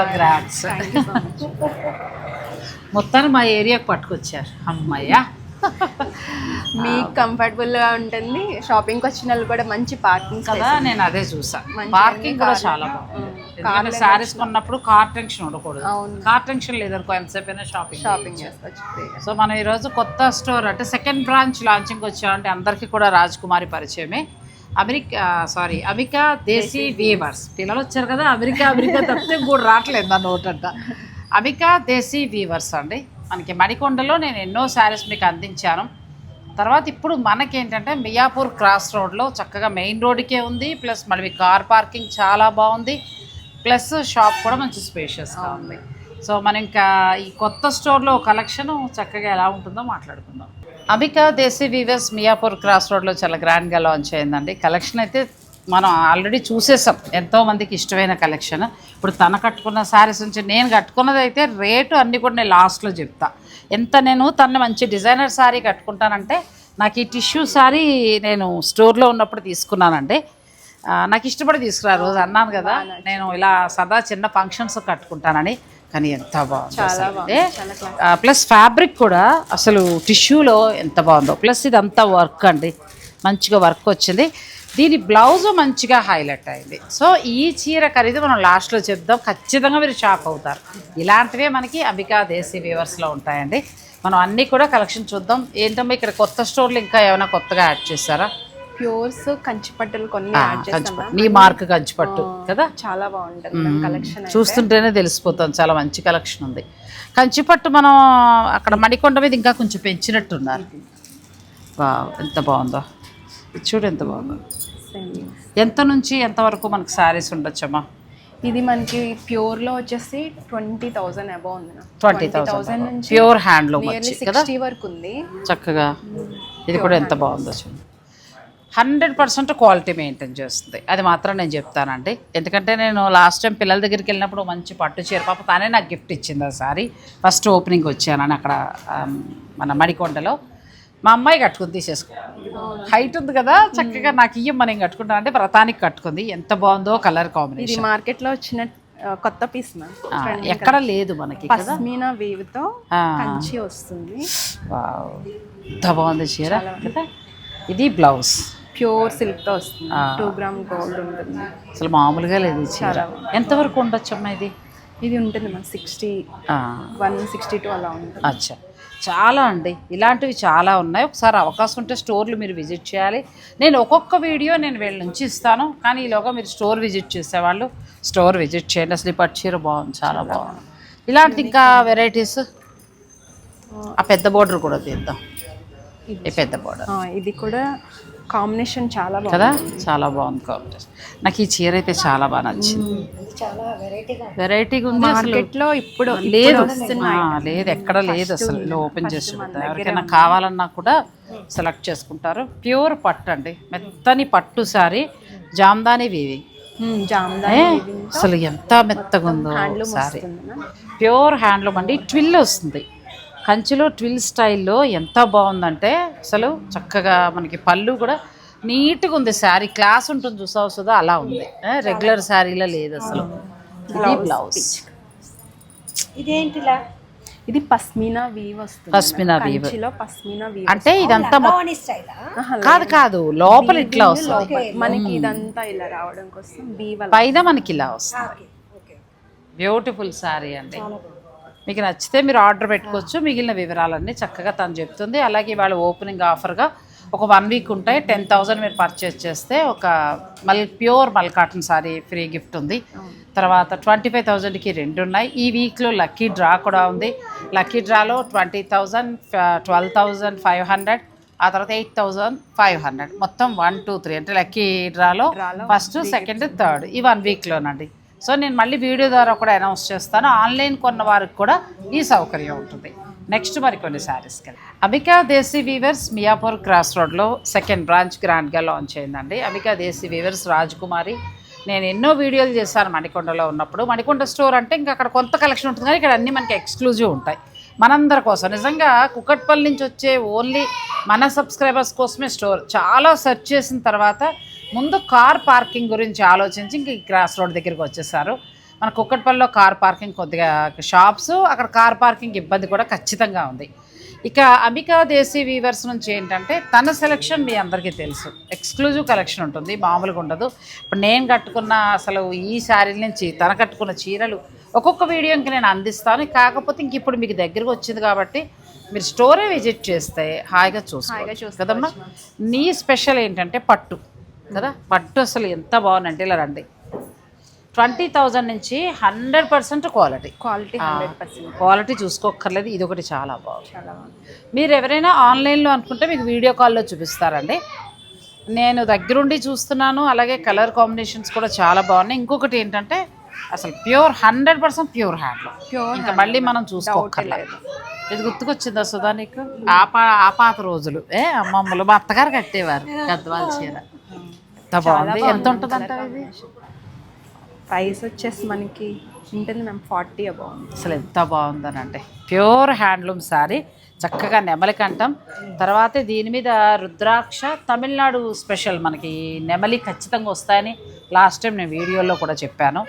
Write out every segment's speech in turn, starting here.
Congrats. మొత్తాన్ని మా ఏరియాకి పట్టుకొచ్చారు. అమ్మయ్య, మీకు కంఫర్టబుల్గా ఉంటుంది. షాపింగ్కి వచ్చిన వాళ్ళు కూడా మంచి పార్కింగ్ కదా. నేను అదే చూసా, పార్కింగ్ కూడా చాలా బాగుంది. శారీస్ కొన్నప్పుడు కార్ టెన్షన్ ఉండకూడదు. కార్ టెన్షన్ లేదనుకో, ఎంతసేపు అయినా షాపింగ్ చేసుకోవచ్చు. సో మనం ఈరోజు కొత్త స్టోర్ అంటే సెకండ్ బ్రాంచ్ లాంచింగ్ వచ్చామంటే అందరికీ కూడా రాజకుమారి పరిచయమే. అమికా దేశీ వీవర్స్. పిల్లలు వచ్చారు కదా, అమెరికా తప్పితే కూడా రావట్లేదు నా నోటంట. అమికా దేశీ వీవర్స్ అండి. మనకి మణికొండలో నేను ఎన్నో శారీస్ మీకు అందించాను. తర్వాత ఇప్పుడు మనకేంటంటే మియాపూర్ క్రాస్ రోడ్లో చక్కగా మెయిన్ రోడ్డుకే ఉంది, ప్లస్ మళ్ళీ కార్ పార్కింగ్ చాలా బాగుంది, ప్లస్ షాప్ కూడా మంచి స్పేషియస్గా ఉంది. సో మనం ఇంకా ఈ కొత్త స్టోర్లో కలెక్షన్ చక్కగా ఎలా ఉంటుందో మాట్లాడుకుందాం. అమికా దేశీ వీవర్స్ మియాపూర్ క్రాస్ రోడ్లో చాలా గ్రాండ్గా లాంచ్ అయిందండి. కలెక్షన్ అయితే మనం ఆల్రెడీ చూసేసాం, ఎంతోమందికి ఇష్టమైన కలెక్షన్. ఇప్పుడు తన కట్టుకున్న శారీస్ నుంచి నేను కట్టుకున్నది అయితే రేటు అన్నీ కూడా నేను లాస్ట్లో చెప్తా. నేను తను మంచి డిజైనర్ శారీ కట్టుకుంటానంటే నాకు ఈ టిష్యూ శారీ నేను స్టోర్లో ఉన్నప్పుడు తీసుకున్నానండి. నాకు ఇష్టపడి తీసుకురా రోజు అన్నాను కదా, నేను ఇలా సదా చిన్న ఫంక్షన్స్ కట్టుకుంటానని. కానీ ఎంత బాగుంది, ప్లస్ ఫ్యాబ్రిక్ కూడా అసలు టిష్యూలో ఎంత బాగుందో. ప్లస్ ఇదంతా వర్క్ అండి, మంచిగా వర్క్ వచ్చింది. దీని బ్లౌజ్ మంచిగా హైలైట్ అయింది. సో ఈ చీర ఖరీదు మనం లాస్ట్లో చెప్దాం, ఖచ్చితంగా మీరు షాక్ అవుతారు. ఇలాంటివే మనకి అమికా దేశీ వీవర్స్లో ఉంటాయండి. మనం అన్నీ కూడా కలెక్షన్ చూద్దాం. ఏంటమ్మా ఇక్కడ కొత్త స్టోర్లు ఇంకా ఏమైనా కొత్తగా యాడ్ చేశారా? ప్యూర్స్ కంచిపట్టులు కొన్ని యాడ్ చేస్తాం. మీ మార్క్ కంచిపట్టు కదా, చాలా బాగుంటుంది కలెక్షన్. చూస్తుంటేనే తెలిసిపోతుంది, చాలా మంచి కలెక్షన్ ఉంది. కంచిపట్టు మనం అక్కడ మణికొండ మీద ఇంకా కొంచెం పెంచినట్టున్నారు. ఎంత బాగుందో చూడు, ఎంత బాగుందో. ఎంత నుంచి ఎంత వరకు మనకు శారీస్ ఉండొచ్చమ్మా? ఇది మనకి ప్యూర్లో వచ్చేసి 20,000 అబౌవ్ ఉంది. 20,000 నుంచి ప్యూర్ హ్యాండ్లూమ్ వచ్చి 60 వరకు ఉంది చక్కగా. ఇది కూడా ఎంత బాగుందో చూడండి. 100% క్వాలిటీ మెయింటైన్ చేస్తుంది, అది మాత్రం నేను చెప్తానండి. ఎందుకంటే నేను లాస్ట్ టైం పిల్లల దగ్గరికి వెళ్ళినప్పుడు మంచి పట్టు చీర, పాప తానే నాకు గిఫ్ట్ ఇచ్చింది ఆ సారీ. ఫస్ట్ ఓపెనింగ్ వచ్చానని అక్కడ మన మణికొండలో మా అమ్మాయి కట్టుకుని తీసేసుకో, హైట్ ఉంది కదా చక్కగా నాకు ఇయ్యం నేను కట్టుకుంటాను అంటే వ్రతానికి కట్టుకుంది. ఎంత బాగుందో కలర్ కాంబినేషన్. ఇది మార్కెట్లో వచ్చిన కొత్త పీస్ ఎక్కడ లేదు మనకి. పష్మీనా వీవ్ తో కంచి వస్తుంది. ఎంత బాగుంది చీర కదా. ఇది బ్లౌజ్ ప్యూర్ సిల్క్ తో వస్తుంది, 2 గ్రామ్ గోల్డ్ ఉంటుంది. అసలు మామూలుగా లేదు చీర. ఎంతవరకు ఉండొచ్చమ్మా ఇది? ఇది ఉంటుంది మన 60, 162 అలా ఉంటుంది. అచ్చా, చాలా అండి, ఇలాంటివి చాలా ఉన్నాయి. ఒకసారి అవకాశం ఉంటే స్టోర్లు మీరు విజిట్ చేయాలి. నేను ఒక్కొక్క వీడియో నేను వీళ్ళ నుంచి ఇస్తాను, కానీ ఈలోగా మీరు స్టోర్ విజిట్ చేసేవాళ్ళు స్టోర్ విజిట్ చేయండి. అసలు ఈ పట్టు చీర బాగుంది, చాలా బాగుంది. ఇలాంటిది ఇంకా వెరైటీస్. ఆ పెద్ద బోర్డర్ కూడా తీద్దాం. ఈ పెద్ద బోర్డర్ ఇది కూడా కాంబినేషన్ చాలా బాగుంది కదా, చాలా బాగుంది కాంబినేషన్. నాకు ఈ చీర అయితే చాలా బాగా నచ్చింది. వెరైటీగా ఉంది. మార్కెట్లో ఇప్పుడు లేదు ఎక్కడ లేదు అసలు. ఓపెన్ చేసి ఎవరికైనా కావాలన్నా కూడా సెలెక్ట్ చేసుకుంటారు. ప్యూర్ పట్టు అండి, మెత్తని పట్టు సారీ, జామ్దాని వీవి. అసలు ఎంత మెత్తగా ఉందో సారీ. ప్యూర్ హ్యాండ్లూమ్ అండి, ట్విల్ వస్తుంది. కంచిలో ట్విల్ స్టైల్లో ఎంత బాగుందంటే అసలు చక్కగా మనకి పళ్ళు కూడా నీట్గా ఉంది. శారీ క్లాస్ ఉంటుంది చూసావు సుధా, అలా ఉంది. రెగ్యులర్ శారీలో లేదు అసలు. ఇది బ్లౌజ్. ఇదేంటిలా? ఇది పష్మీనా వీవ్ వస్తుంది. పష్మీనా వీవ్ అంటే ఇదంతా కాదు, లోపల ఇట్లా వస్తుంది మనకి. ఇదంతా ఇలా రావడం కోసం వీవ్, పైన మనకి ఇలా వస్తుంది. బ్యూటిఫుల్ శారీ అండి. మీకు నచ్చితే మీరు ఆర్డర్ పెట్టుకోవచ్చు. మిగిలిన వివరాలన్నీ చక్కగా తను చెప్తుంది. అలాగే వాళ్ళు ఓపెనింగ్ ఆఫర్గా ఒక 1 వీక్ ఉంటాయి. 10,000 మీరు పర్చేస్ చేస్తే ఒక ప్యూర్ మల్ కాటన్ సారీ ఫ్రీ గిఫ్ట్ ఉంది. తర్వాత 25,000కి 2 ఉన్నాయి. ఈ వీక్లో లక్కీ డ్రా కూడా ఉంది. లక్కీ డ్రాలో 20,000, 12,500, ఆ తర్వాత 8,500, మొత్తం 1, 2, 3 అంటే లక్కీ డ్రాలో ఫస్ట్, సెకండ్, థర్డ్ ఈ 1 వీక్లోనండి. సో నేను మళ్ళీ వీడియో ద్వారా కూడా అనౌన్స్ చేస్తాను. ఆన్లైన్ కొన్న వారికి కూడా ఈ సౌకర్యం ఉంటుంది. నెక్స్ట్ మరికొన్ని శారీస్కి అమికా దేశీ వీవర్స్ మియాపూర్ క్రాస్ రోడ్లో సెకండ్ బ్రాంచ్ గ్రాండ్గా లాంచ్ అయిందండి. అమికా దేశీ వీవర్స్ రాజకుమారి. నేను ఎన్నో వీడియోలు చేశాను మణికొండలో ఉన్నప్పుడు. మణికొండ స్టోర్ అంటే ఇంకా అక్కడ కొంత కలెక్షన్ ఉంటుంది, కానీ ఇక్కడ అన్నీ మనకి ఎక్స్క్లూజివ్ ఉంటాయి మనందరి కోసం. నిజంగా కుకట్పల్లి నుంచి వచ్చే ఓన్లీ మన సబ్స్క్రైబర్స్ కోసమే స్టోర్. చాలా సెర్చ్ చేసిన తర్వాత ముందు కార్ పార్కింగ్ గురించి ఆలోచించి ఇంక క్రాస్ రోడ్ దగ్గరికి వచ్చేసారు. మన కుక్కట్పల్లిలో కార్ పార్కింగ్ కొద్దిగా షాప్స్, అక్కడ కార్ పార్కింగ్ ఇబ్బంది కూడా ఖచ్చితంగా ఉంది. ఇక అమికా దేశీ వీవర్స్ నుంచి ఏంటంటే తన సెలెక్షన్ మీ అందరికీ తెలుసు, ఎక్స్క్లూజివ్ కలెక్షన్ ఉంటుంది, మామూలుగా ఉండదు. ఇప్పుడు నేను కట్టుకున్న అసలు ఈ శారీల నుంచి తన కట్టుకున్న చీరలు ఒక్కొక్క వీడియోకి నేను అందిస్తాను. కాకపోతే ఇంక ఇప్పుడు మీకు దగ్గరకు వచ్చింది కాబట్టి మీరు స్టోరే విజిట్ చేస్తే హాయిగా చూసుకోవచ్చు కదమ్మా. నీ స్పెషల్ ఏంటంటే పట్టు కదా, పట్టు అసలు ఎంత బాగుందంటే ఇలా రండి, 20,000 నుంచి 100% క్వాలిటీ 100% క్వాలిటీ చూసుకోక్కర్లేదు. ఇది ఒకటి చాలా బాగుంది. మీరు ఎవరైనా ఆన్లైన్లో అనుకుంటే మీకు వీడియో కాల్లో చూపిస్తారండి, నేను దగ్గరుండి చూస్తున్నాను. అలాగే కలర్ కాంబినేషన్స్ కూడా చాలా బాగున్నాయి. ఇంకొకటి ఏంటంటే అసలు ప్యూర్ 100% ప్యూర్ హ్యాండ్లూమ్, ఇంకా మళ్ళీ మనం చూసుకోక్కర్లేదు. ఇది గుర్తుకొచ్చిందా సుధా నీకు? ఆ పాత రోజులు అమ్మమ్మలు మా అత్తగారు కట్టేవారు గద్వాల చీర, ఎంత బాగుంది. ఎంత ఉంటుంది అంటే ఇది ప్రైస్ వచ్చేసి మనకి ఉంటుంది మ్యామ్ 40 బాగుంది. అసలు ఎంత బాగుందని అంటే ప్యూర్ హ్యాండ్లూమ్ శారీ, చక్కగా నెమలి కంఠం, తర్వాత దీని మీద రుద్రాక్ష, తమిళనాడు స్పెషల్ మనకి నెమలి ఖచ్చితంగా వస్తాయని లాస్ట్ టైం నేను వీడియోలో కూడా చెప్పాను.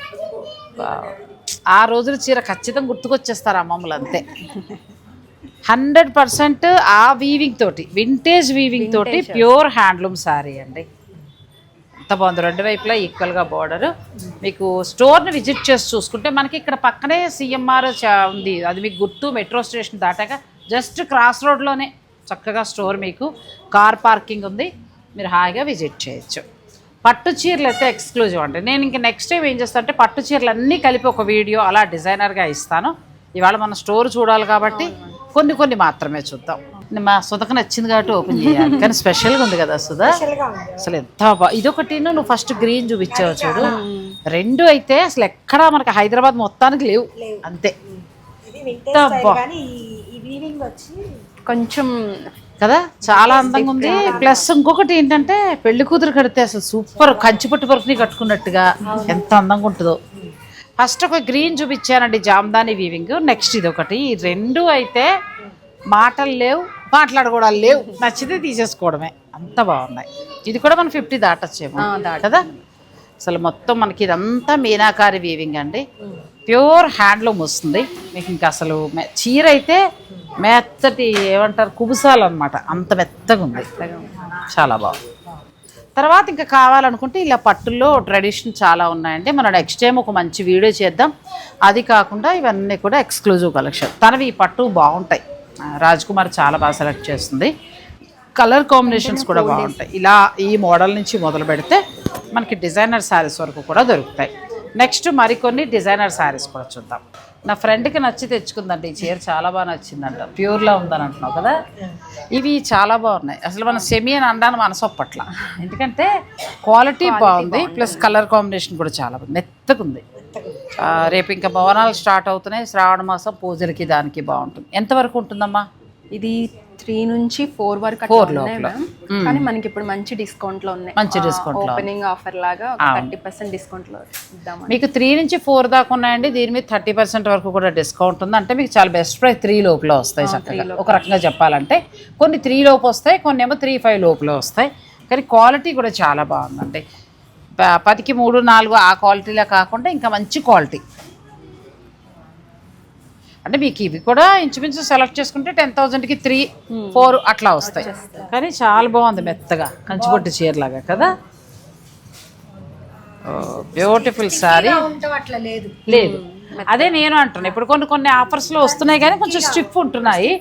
ఆ రోజుల చీర ఖచ్చితంగా గుర్తుకొచ్చేస్తారు అమ్మమ్మలు అంతే. 100% ఆ వీవింగ్ తోటి, వింటేజ్ వీవింగ్ తోటి ప్యూర్ హ్యాండ్లూమ్ శారీ అండి. ఎంత బాగుంది, రెండు వైపులా ఈక్వల్గా బార్డర్. మీకు స్టోర్ని విజిట్ చేసి చూసుకుంటే మనకి ఇక్కడ పక్కనే సిఎంఆర్ ఉంది, అది మీకు గుర్తు. మెట్రో స్టేషన్ దాటాక జస్ట్ క్రాస్ రోడ్లోనే చక్కగా స్టోర్, మీకు కార్ పార్కింగ్ ఉంది, మీరు హాయిగా విజిట్ చేయొచ్చు. పట్టు చీరలు అయితే ఎక్స్క్లూజివ్ అండి. నేను ఇంక నెక్స్ట్ టైం ఏం చేస్తాను అంటే పట్టు చీరలు అన్నీ కలిపి ఒక వీడియో అలా డిజైనర్గా ఇస్తాను. ఇవాళ మన స్టోర్ చూడాలి కాబట్టి కొన్ని మాత్రమే చూద్దాం. మా సుధకు నచ్చింది కాబట్టి ఓపెన్ చేయాలి, కానీ స్పెషల్గా ఉంది కదా సుధా, అసలు ఎంత ఇదొకటి నువ్వు ఫస్ట్ గ్రీన్ చూపించావు చూడు, రెండు అయితే అసలు ఎక్కడా మనకి హైదరాబాద్ మొత్తానికి లేవు అంతే. కొంచెం కదా చాలా అందంగా ఉంది. ప్లస్ ఇంకొకటి ఏంటంటే పెళ్లి కూతురు కడితే అసలు సూపర్, కంచిపట్టు పరుపుని కట్టుకున్నట్టుగా ఎంత అందంగా ఉంటుందో. ఫస్ట్ ఒక గ్రీన్ చూపించానండి, జామ్దాని వీవింగ్. నెక్స్ట్ ఇది ఒకటి, ఈ రెండు అయితే మాటలు లేవు, మాట్లాడుకోవడాలు లేవు, నచ్చితే తీసేసుకోవడమే, అంత బాగున్నాయి. ఇది కూడా మనం 50 దాటొచ్చేమో కదా. అసలు మొత్తం మనకి ఇదంతా మీనాకారి వీవింగ్ అండి, ప్యూర్ హ్యాండ్లూమ్ వస్తుంది మీకు. ఇంకా అసలు చీర అయితే మెత్తటి ఏమంటారు కుబుసాలు అనమాట, అంత మెత్తగా ఉంది, చాలా బాగుంది. తర్వాత ఇంకా కావాలనుకుంటే ఇలా పట్టుల్లో ట్రెడిషన్ చాలా ఉన్నాయండి. మనం నెక్స్ట్ టైం ఒక మంచి వీడియో చేద్దాం. అది కాకుండా ఇవన్నీ కూడా ఎక్స్క్లూజివ్ కలెక్షన్. తనవి ఈ పట్టు బాగుంటాయి, రాజ్కుమార్ చాలా బాగా సెలెక్ట్ చేస్తుంది. కలర్ కాంబినేషన్స్ కూడా బాగుంటాయి. ఇలా ఈ మోడల్ నుంచి మొదలు పెడితే మనకి డిజైనర్ శారీస్ వరకు కూడా దొరుకుతాయి. నెక్స్ట్ మరికొన్ని డిజైనర్ శారీస్ కూడా చూద్దాం. నా ఫ్రెండ్కి నచ్చి తెచ్చుకుందండి, ఈ చీర చాలా బాగా నచ్చిందంట, ప్యూర్లో ఉందని అంటున్నావు కదా. ఇవి చాలా బాగున్నాయి, అసలు మన సెమీ అని అనడానికి మనసొప్పట్ల, ఎందుకంటే క్వాలిటీ బాగుంది, ప్లస్ కలర్ కాంబినేషన్ కూడా చాలా బాగుంది, మెత్తగా ఉంది. రేపు ఇంకా భవనాలు స్టార్ట్ అవుతున్నాయి, శ్రావణ మాసం పూజలకి దానికి బాగుంటుంది. ఎంతవరకు ఉంటుందమ్మా? ఇది 3 నుంచి 4 వరకు 4 లోపల, కానీ మనకి ఇప్పుడు మంచి డిస్కౌంట్ లో ఉన్నాయి. మంచి డిస్కౌంట్, ఓపెనింగ్ ఆఫర్ లాగా 30% డిస్కౌంట్ లో ఇద్దాం. మీకు 3 నుంచి 4 దాకా ఉన్నాయండి. దీని మీద 30% వరకు కూడా డిస్కౌంట్ ఉంది. అంటే మీకు చాలా బెస్ట్ ప్రైస్ 3 లోపల వస్తాయి చక్కగా. ఒక రకంగా చెప్పాలంటే కొన్ని 3 లోపు వస్తాయి, కొన్ని ఏమో 3-5 లోపల వస్తాయి. కానీ క్వాలిటీ కూడా చాలా బాగుందండి. 10కి 3, 4 ఆ క్వాలిటీలా కాకుండా ఇంకా మంచి క్వాలిటీ. అంటే మీకు ఇవి కూడా ఇంచుమించు సెలెక్ట్ చేసుకుంటే 10,000కి 3-4 అట్లా వస్తాయి. కానీ చాలా బాగుంది, మెత్తగా కంచిపట్టు చీరలాగా కదా. బ్యూటిఫుల్ శారీ. లేదు అదే నేను అంటున్నాను, ఇప్పుడు కొన్ని ఆఫర్స్లో వస్తున్నాయి కానీ కొంచెం స్ట్రిప్ ఉంటున్నాయి.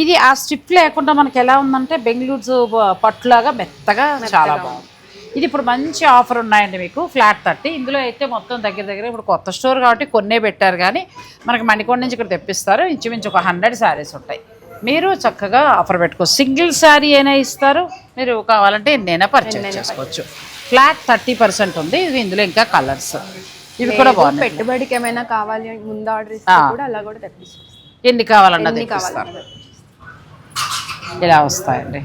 ఇది ఆ స్ట్రిప్ లేకుండా మనకి ఎలా ఉందంటే బెంగళూరు పట్టులాగా మెత్తగా చాలా బాగుంది. ఇది ఇప్పుడు మంచి ఆఫర్ ఉన్నాయండి మీకు, ఫ్లాట్ 30. ఇందులో అయితే మొత్తం దగ్గర ఇప్పుడు కొత్త స్టోర్ కాబట్టి కొన్నే పెట్టారు, కానీ మనకి మణికొండ నుంచి ఇక్కడ తెప్పిస్తారు. ఇంచుమించు ఒక 100 శారీస్ ఉంటాయి. మీరు చక్కగా ఆఫర్ పెట్టుకోవచ్చు. సింగిల్ శారీ అయినా ఇస్తారు, మీరు కావాలంటే ఎన్నైనా పర్చేజ్ చేసుకోవచ్చు. ఫ్లాట్ 30% ఉంది. ఇది ఇందులో ఇంకా కలర్స్ ఇవి కూడా బాగున్నాయి. పెట్టుబడికి ఏమైనా కావాలి ముందు ఆర్డర్ ఇస్తే కూడా అలా కూడా తెప్పిస్తారు, ఎన్ని కావాలన్నా తెప్పిస్తారు. ఇలా వస్తాయండి.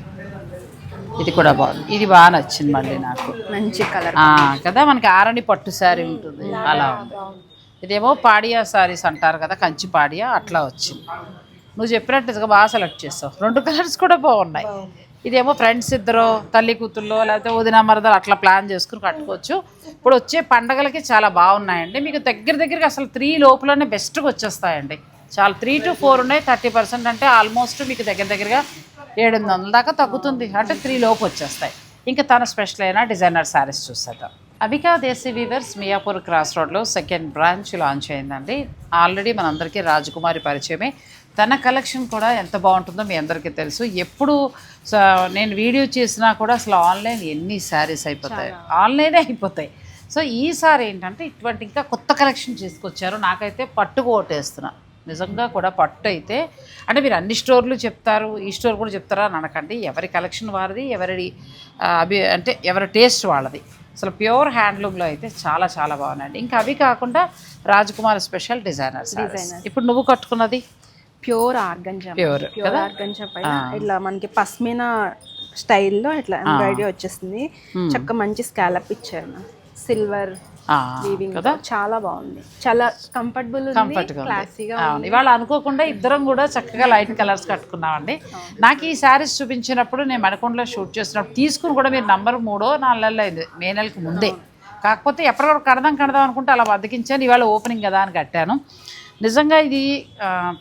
ఇది కూడా బాగుంది, ఇది బాగా నచ్చింది మళ్ళీ నాకు, మంచి కలర్ కదా. మనకి ఆరణి పట్టు శారీ ఉంటుంది అలా ఉంది. ఇదేమో పాడియా శారీస్ అంటారు కదా, కంచి పాడియా అట్లా వచ్చింది. నువ్వు చెప్పినట్టుగా బాగా సెలెక్ట్ చేస్తావు. 2 కలర్స్ కూడా బాగున్నాయి. ఇదేమో ఫ్రెండ్స్ ఇద్దరు తల్లి కూతుర్లో లేకపోతే వదిన మరదలు అట్లా ప్లాన్ చేసుకుని కట్టుకోవచ్చు. ఇప్పుడు వచ్చే పండగలకి చాలా బాగున్నాయండి. మీకు దగ్గరికి అసలు 3 లోపలనే బెస్ట్గా వచ్చేస్తాయండి. చాలా 3 to 4 ఉన్నాయి. 30% అంటే ఆల్మోస్ట్ మీకు దగ్గరగా 700 దాకా తగ్గుతుంది. అంటే 3 లోపు వచ్చేస్తాయి. ఇంకా తన స్పెషల్ అయిన డిజైనర్ శారీస్ చూసేద్దాం. అబికా దేశీ వీవర్స్ మియాపూర్ క్రాస్ రోడ్లో 2nd బ్రాంచ్ లాంచ్ అయిందండి. ఆల్రెడీ మనందరికీ రాజకుమారి పరిచయమే. తన కలెక్షన్ కూడా ఎంత బాగుంటుందో మీ అందరికీ తెలుసు. ఎప్పుడు నేను వీడియో చేసినా కూడా అసలు ఆన్లైన్ ఎన్ని శారీస్ అయిపోతాయి, ఆన్లైనే అయిపోతాయి. సో ఈసారి ఏంటంటే ఇటువంటి ఇంకా కొత్త కలెక్షన్ తీసుకొచ్చారు. నాకైతే పట్టుకు ఓటేస్తున్నా. నిజంగా కూడా పట్టు అయితే అంటే మీరు అన్ని స్టోర్లు చెప్తారు, ఈ స్టోర్ కూడా చెప్తారా అని అనకండి. ఎవరి కలెక్షన్ వారిది, అంటే ఎవరి టేస్ట్ వాళ్ళది. అసలు ప్యూర్ హ్యాండ్లూమ్లో అయితే చాలా చాలా బాగున్నాయండి. ఇంకా అవి కాకుండా రాజకుమారి స్పెషల్ డిజైనర్స్. ఇప్పుడు నువ్వు కట్టుకున్నది ప్యూర్ ఆర్గంజా, ప్యూర్ ఆర్గంజా పైన ఇట్లా మనకి పస్మినా స్టైల్లో ఇట్లా ఎంబ్రాయిడరీ వచ్చేస్తుంది. చక్క మంచి స్కాలప్ ఇచ్చారు, సిల్వర్ వీవింగ్ కదా, చాలా బాగుంది. చాలా కంఫర్ట్గా క్లాసీగా. ఇవాళ అనుకోకుండా ఇద్దరం కూడా చక్కగా లైట్ కలర్స్ కట్టుకున్నామండి. నాకు ఈ శారీస్ చూపించినప్పుడు నేను మణికొండలో షూట్ చేసినప్పుడు తీసుకుని కూడా మీరు నంబర్ 3 or 4 నెలలు అయింది, మే నెలకి ముందే. కాకపోతే ఎప్పటికప్పుడు కడదాం అనుకుంటే అలా బతికించాను. ఇవాళ ఓపెనింగ్ కదా అని కట్టాను. నిజంగా ఇది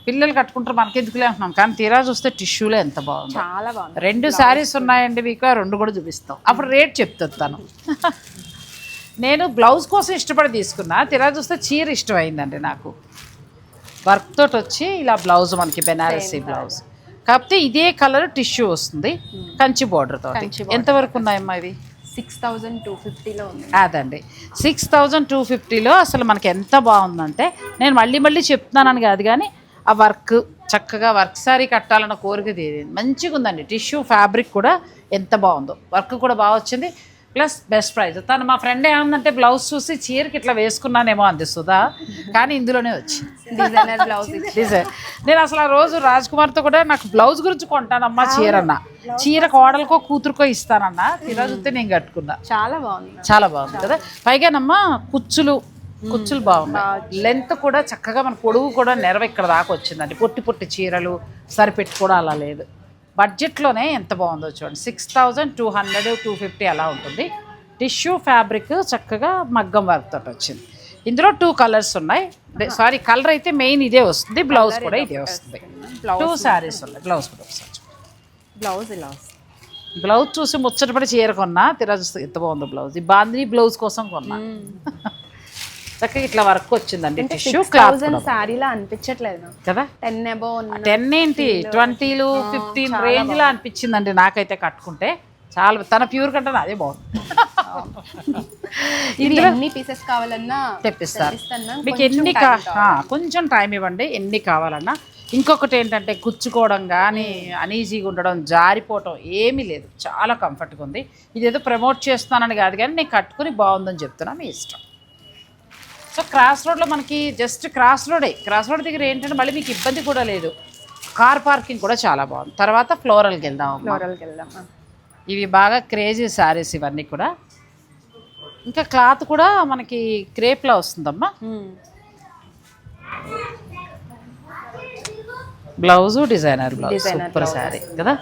పిల్లలు కట్టుకుంటారు మనకెందుకులే అంటున్నాం, కానీ తీరా చూస్తే టిష్యూలో ఎంత బాగుంది, చాలా బాగుంది. 2 శారీస్ ఉన్నాయండి మీకు, 2 కూడా చూపిస్తాం. అప్పుడు రేట్ చెప్తాను. నేను బ్లౌజ్ కోసం ఇష్టపడి తీసుకున్నా, తీరా చూస్తే చీర ఇష్టమైందండి నాకు. వర్క్ తోటి వచ్చి ఇలా బ్లౌజ్ మనకి బెనారసీ బ్లౌజ్, కాకపోతే ఇదే కలర్ టిష్యూ వస్తుంది, కంచి బోర్డర్ తోటి. ఎంతవరకు ఉన్నాయమ్మా ఇవి? 6250లో ఉంది. అదండి 6250లో అసలు మనకి ఎంత బాగుందంటే, నేను మళ్ళీ చెప్తున్నానని కాదు కానీ ఆ వర్క్ చక్కగా వర్క్ సారీ కట్టాలన్న కోరిక తీరింది. మంచిగా ఉందండి. టిష్యూ ఫ్యాబ్రిక్ కూడా ఎంత బాగుందో, వర్క్ కూడా బాగా వచ్చింది, ప్లస్ బెస్ట్ ప్రైస్. తను మా ఫ్రెండ్ ఏమందంటే బ్లౌజ్ చూసి చీరకి ఇట్లా వేసుకున్నానేమో అంది సుధా, కానీ ఇందులోనే వచ్చింది డిజైనర్ బ్లౌజ్. డిజైన్ నేను అసలు ఆ రోజు రాజ్కుమార్తో కూడా నాకు బ్లౌజ్ గురించి కొంటానమ్మా చీరన్నా, చీర కోడలకో కూతురుకో ఇస్తానన్నా, తీరా చూస్తే నేను కట్టుకున్నా. చాలా బాగుంది, చాలా బాగుంది కదా. పైగానమ్మా కుచ్చులు బాగున్నాయి, లెంత్ కూడా చక్కగా, మన పొడుగు కూడా నెరవ ఇక్కడ దాకా వచ్చిందండి. పొట్టి చీరలు సరిపెట్టుకోవడం అలా లేదు. బడ్జెట్లోనే ఎంత బాగుందో చూడండి. 6200 250 అలా ఉంటుంది. టిష్యూ ఫ్యాబ్రిక్ చక్కగా మగ్గం వర్క్ తోటి వచ్చింది. ఇందులో 2 కలర్స్ ఉన్నాయి. సారీ, కలర్ అయితే మెయిన్ ఇదే వస్తుంది, బ్లౌజ్ కూడా ఇదే వస్తుంది. 2 శారీస్ ఉన్నాయి. బ్లౌజ్ కూడా బ్లౌజ్ ఇలా బ్లౌజ్ చూసి ముచ్చటపడి చీర కొన్నా, తీరా చూస్తే ఎంత బాగుందో బ్లౌజ్. ఈ బాందిని బ్లౌజ్ కోసం కొన్నా. చక్కగా ఇట్లా వర్క్ వచ్చిందండి. టిష్యూ క్లాత్ సారీలా అనిపించట్లేదు కదా. 10 ఏంటి 20 15 రేంజ్లో అనిపించిందండి నాకైతే కట్టుకుంటే. చాలా తన ప్యూర్ కంటే అదే బాగుంది. ఇది ఎన్ని పీసెస్ కావాలన్నా తెప్పిస్తారు మీకు. కొంచెం టైం ఇవ్వండి, ఎన్ని కావాలన్నా. ఇంకొకటి ఏంటంటే గుచ్చుకోవడం కానీ, అనీజీగా ఉండడం, జారిపోవటం ఏమీ లేదు. చాలా కంఫర్ట్గా ఉంది. ఇదేదో ప్రమోట్ చేస్తున్నానని కాదు కానీ నేను కట్టుకుని బాగుందని చెప్తున్నా, మీ ఇష్టం. సో క్రాస్ రోడ్లో మనకి జస్ట్ క్రాస్ రోడ్ దగ్గర ఏంటంటే మళ్ళీ మీకు ఇబ్బంది కూడా లేదు. కార్ పార్కింగ్ కూడా చాలా బాగుంది. తర్వాత ఫ్లోరల్కి వెళ్దాం. ఇవి బాగా క్రేజీ శారీస్ ఇవన్నీ కూడా. ఇంకా క్లాత్ కూడా మనకి క్రేప్లా వస్తుందమ్మా. Blouse designer blouse, super sari కదా.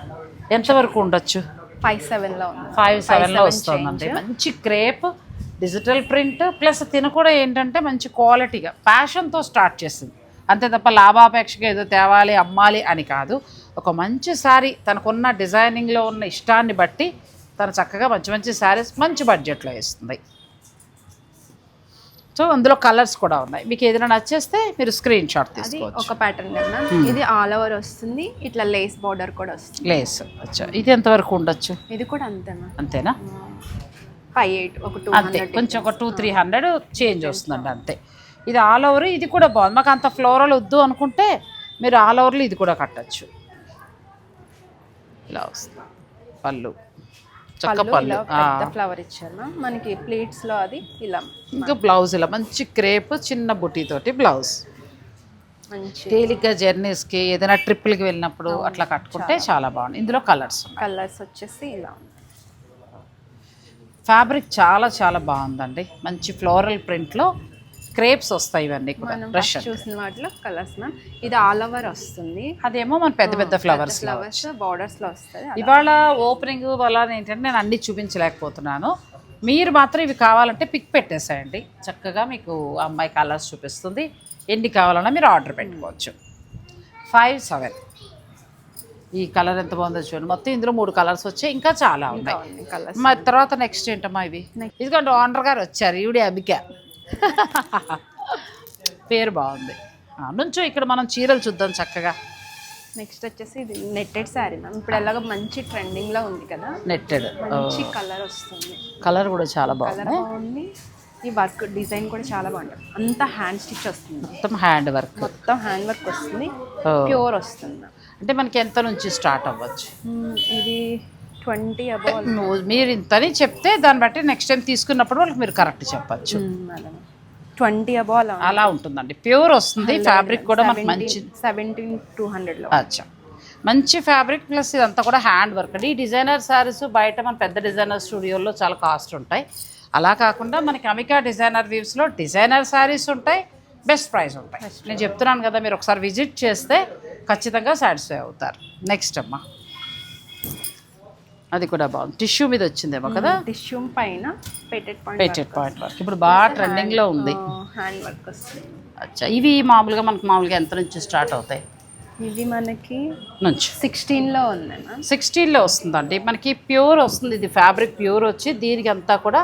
ఎంతవరకు ఉండొచ్చు? 57లో వస్తుందండి. మంచి క్రేప్ డిజిటల్ ప్రింట్ ప్లస్ తిన కూడా ఏంటంటే మంచి క్వాలిటీగా ప్యాషన్తో స్టార్ట్ చేసింది. అంతే తప్ప లాభాపేక్షగా ఏదో తేవాలి అమ్మాలి అని కాదు. ఒక మంచి శారీ తనకున్న డిజైనింగ్లో ఉన్న ఇష్టాన్ని బట్టి తను చక్కగా మంచి శారీస్ మంచి బడ్జెట్లో ఇస్తుంది. సో అందులో కలర్స్ కూడా ఉన్నాయి. మీకు ఏదైనా నచ్చేస్తే మీరు స్క్రీన్ షాట్ తీసుకోవచ్చు. ఒక ప్యాటర్న్ కదా, ఇది ఆల్ ఓవర్ వస్తుంది. ఇట్లా లేస్ బార్డర్ కూడా వస్తుంది. లేస్ అచ్చా. ఇది ఎంతవరకు ఉండొచ్చు? ఇది కూడా అంతేనా? 58 అంతే, కొంచెం ఒక 200-300 చేంజ్ వస్తుందండి అంతే. ఇది ఆల్ ఓవర్. ఇది కూడా బాగుంది. మాకు అంత ఫ్లోరల్ వద్దు అనుకుంటే మీరు ఆల్ ఓవర్లో ఇది కూడా కట్టచ్చు. ఇలా వస్తుంది పళ్ళు, చక్క పళ్ళు, ఫ్లవర్ ఇచ్చారు మనకి ప్లేట్స్ లో. అది ఇలా ఇంకా బ్లౌజ్ ఇలా మంచి క్రేప్ చిన్న బుటీ తోటి బ్లౌజ్. తేలిగ్గా జర్నీస్కి ఏదైనా ట్రిప్పులకి వెళ్ళినప్పుడు అట్లా కట్టుకుంటే చాలా బాగుంది. ఇందులో కలర్స్ వచ్చేసి ఇలా. ఫ్యాబ్రిక్ చాలా చాలా బాగుందండి. మంచి ఫ్లోరల్ ప్రింట్లో క్రేప్స్ వస్తాయి ఇవన్నీ కూడా మనం బ్రష్ చూసిన వాటిలో కలర్స్ మ్యామ్. ఇది ఆల్ ఓవర్ వస్తుంది, అదేమో మన పెద్ద పెద్ద ఫ్లవర్స్ బార్డర్స్ లో వస్తుంది. ఇవాళ ఓపెనింగ్ వల్ల ఏంటంటే నేను అన్ని చూపించలేకపోతున్నాను. మీరు మాత్రం ఇవి కావాలంటే పిక్ పెట్టేసేయండి, చక్కగా మీకు అమ్మాయి కలర్స్ చూపిస్తుంది. ఎన్ని కావాలన్నా మీరు ఆర్డర్ పెట్టుకోవచ్చు. 5-7 ఈ కలర్ ఎంత బాగుందో చూడండి. మొత్తం ఇందులో 3 కలర్స్ వచ్చాయి, ఇంకా చాలా ఉన్నాయి కలర్స్. మరి తర్వాత నెక్స్ట్ ఏంటమ్మా ఇవి? ఇదిగోండి ఓనర్ గారు వచ్చారు, ఈవిడే అబిక. పేరు బాగుంది. నుంచో ఇక్కడ మనం చీరలు చూద్దాం చక్కగా. నెక్స్ట్ వచ్చేసి ఇది నెట్టెడ్ శారీ మ్యామ్. ఇప్పుడు ఎలాగో మంచి ట్రెండింగ్ లో ఉంది కదా, నెట్టెడ్ మంచి కలర్ వస్తుంది. కలర్ కూడా చాలా కలర్ బాగుంది. ఈ వర్క్ డిజైన్ కూడా చాలా బాగుంటుంది. అంతా హ్యాండ్ స్టిచ్ వస్తుంది, మొత్తం హ్యాండ్ వర్క్, మొత్తం హ్యాండ్ వర్క్ వస్తుంది, ప్యూర్ వస్తుంది. అంటే మనకి ఎంత నుంచి స్టార్ట్ అవ్వచ్చు? ఇది 20 అబౌవ్. మీరు ఇంతని చెప్తే దాన్ని బట్టి నెక్స్ట్ టైం తీసుకున్నప్పుడు వాళ్ళకి మీరు కరెక్ట్ చెప్పచ్చు. 20 అబౌవ్ అలా ఉంటుందండి. ప్యూర్ వస్తుంది, ఫ్యాబ్రిక్ కూడా మనకి మంచి 17,200 లో. అచ్చా, మంచి ఫ్యాబ్రిక్ ప్లస్ ఇదంతా కూడా హ్యాండ్ వర్క్ అండి. ఈ డిజైనర్ శారీస్ బయట మన పెద్ద డిజైనర్ స్టూడియోలో చాలా కాస్ట్ ఉంటాయి. అలా కాకుండా మనకి అమికా డిజైనర్ వీవ్స్లో డిజైనర్ శారీస్ ఉంటాయి, బెస్ట్ ప్రైస్ ఉంటాయి. నేను చెప్తున్నాను కదా, మీరు ఒకసారి విజిట్ చేస్తే ఖచ్చితంగా సాటిస్ఫై అవుతారు. నెక్స్ట్ అమ్మా, అది కూడా బాగుంది, టిష్యూ మీద వచ్చిందేమో కదా. టిష్యూ పైన పెటెడ్ పాయింట్ వర్క్ ఇప్పుడు బాగా ట్రెండింగ్లో ఉంది. హ్యాండ్ వర్క్ వస్తుంది. అచ్చా, ఇవి మామూలుగా ఎంత నుంచి స్టార్ట్ అవుతాయి? ఇది మనకి నుంచి 16లో ఉంది మ్యామ్. 16లో వస్తుందండి. మనకి ప్యూర్ వస్తుంది, ఇది ఫ్యాబ్రిక్ ప్యూర్ వచ్చి దీనికి అంతా కూడా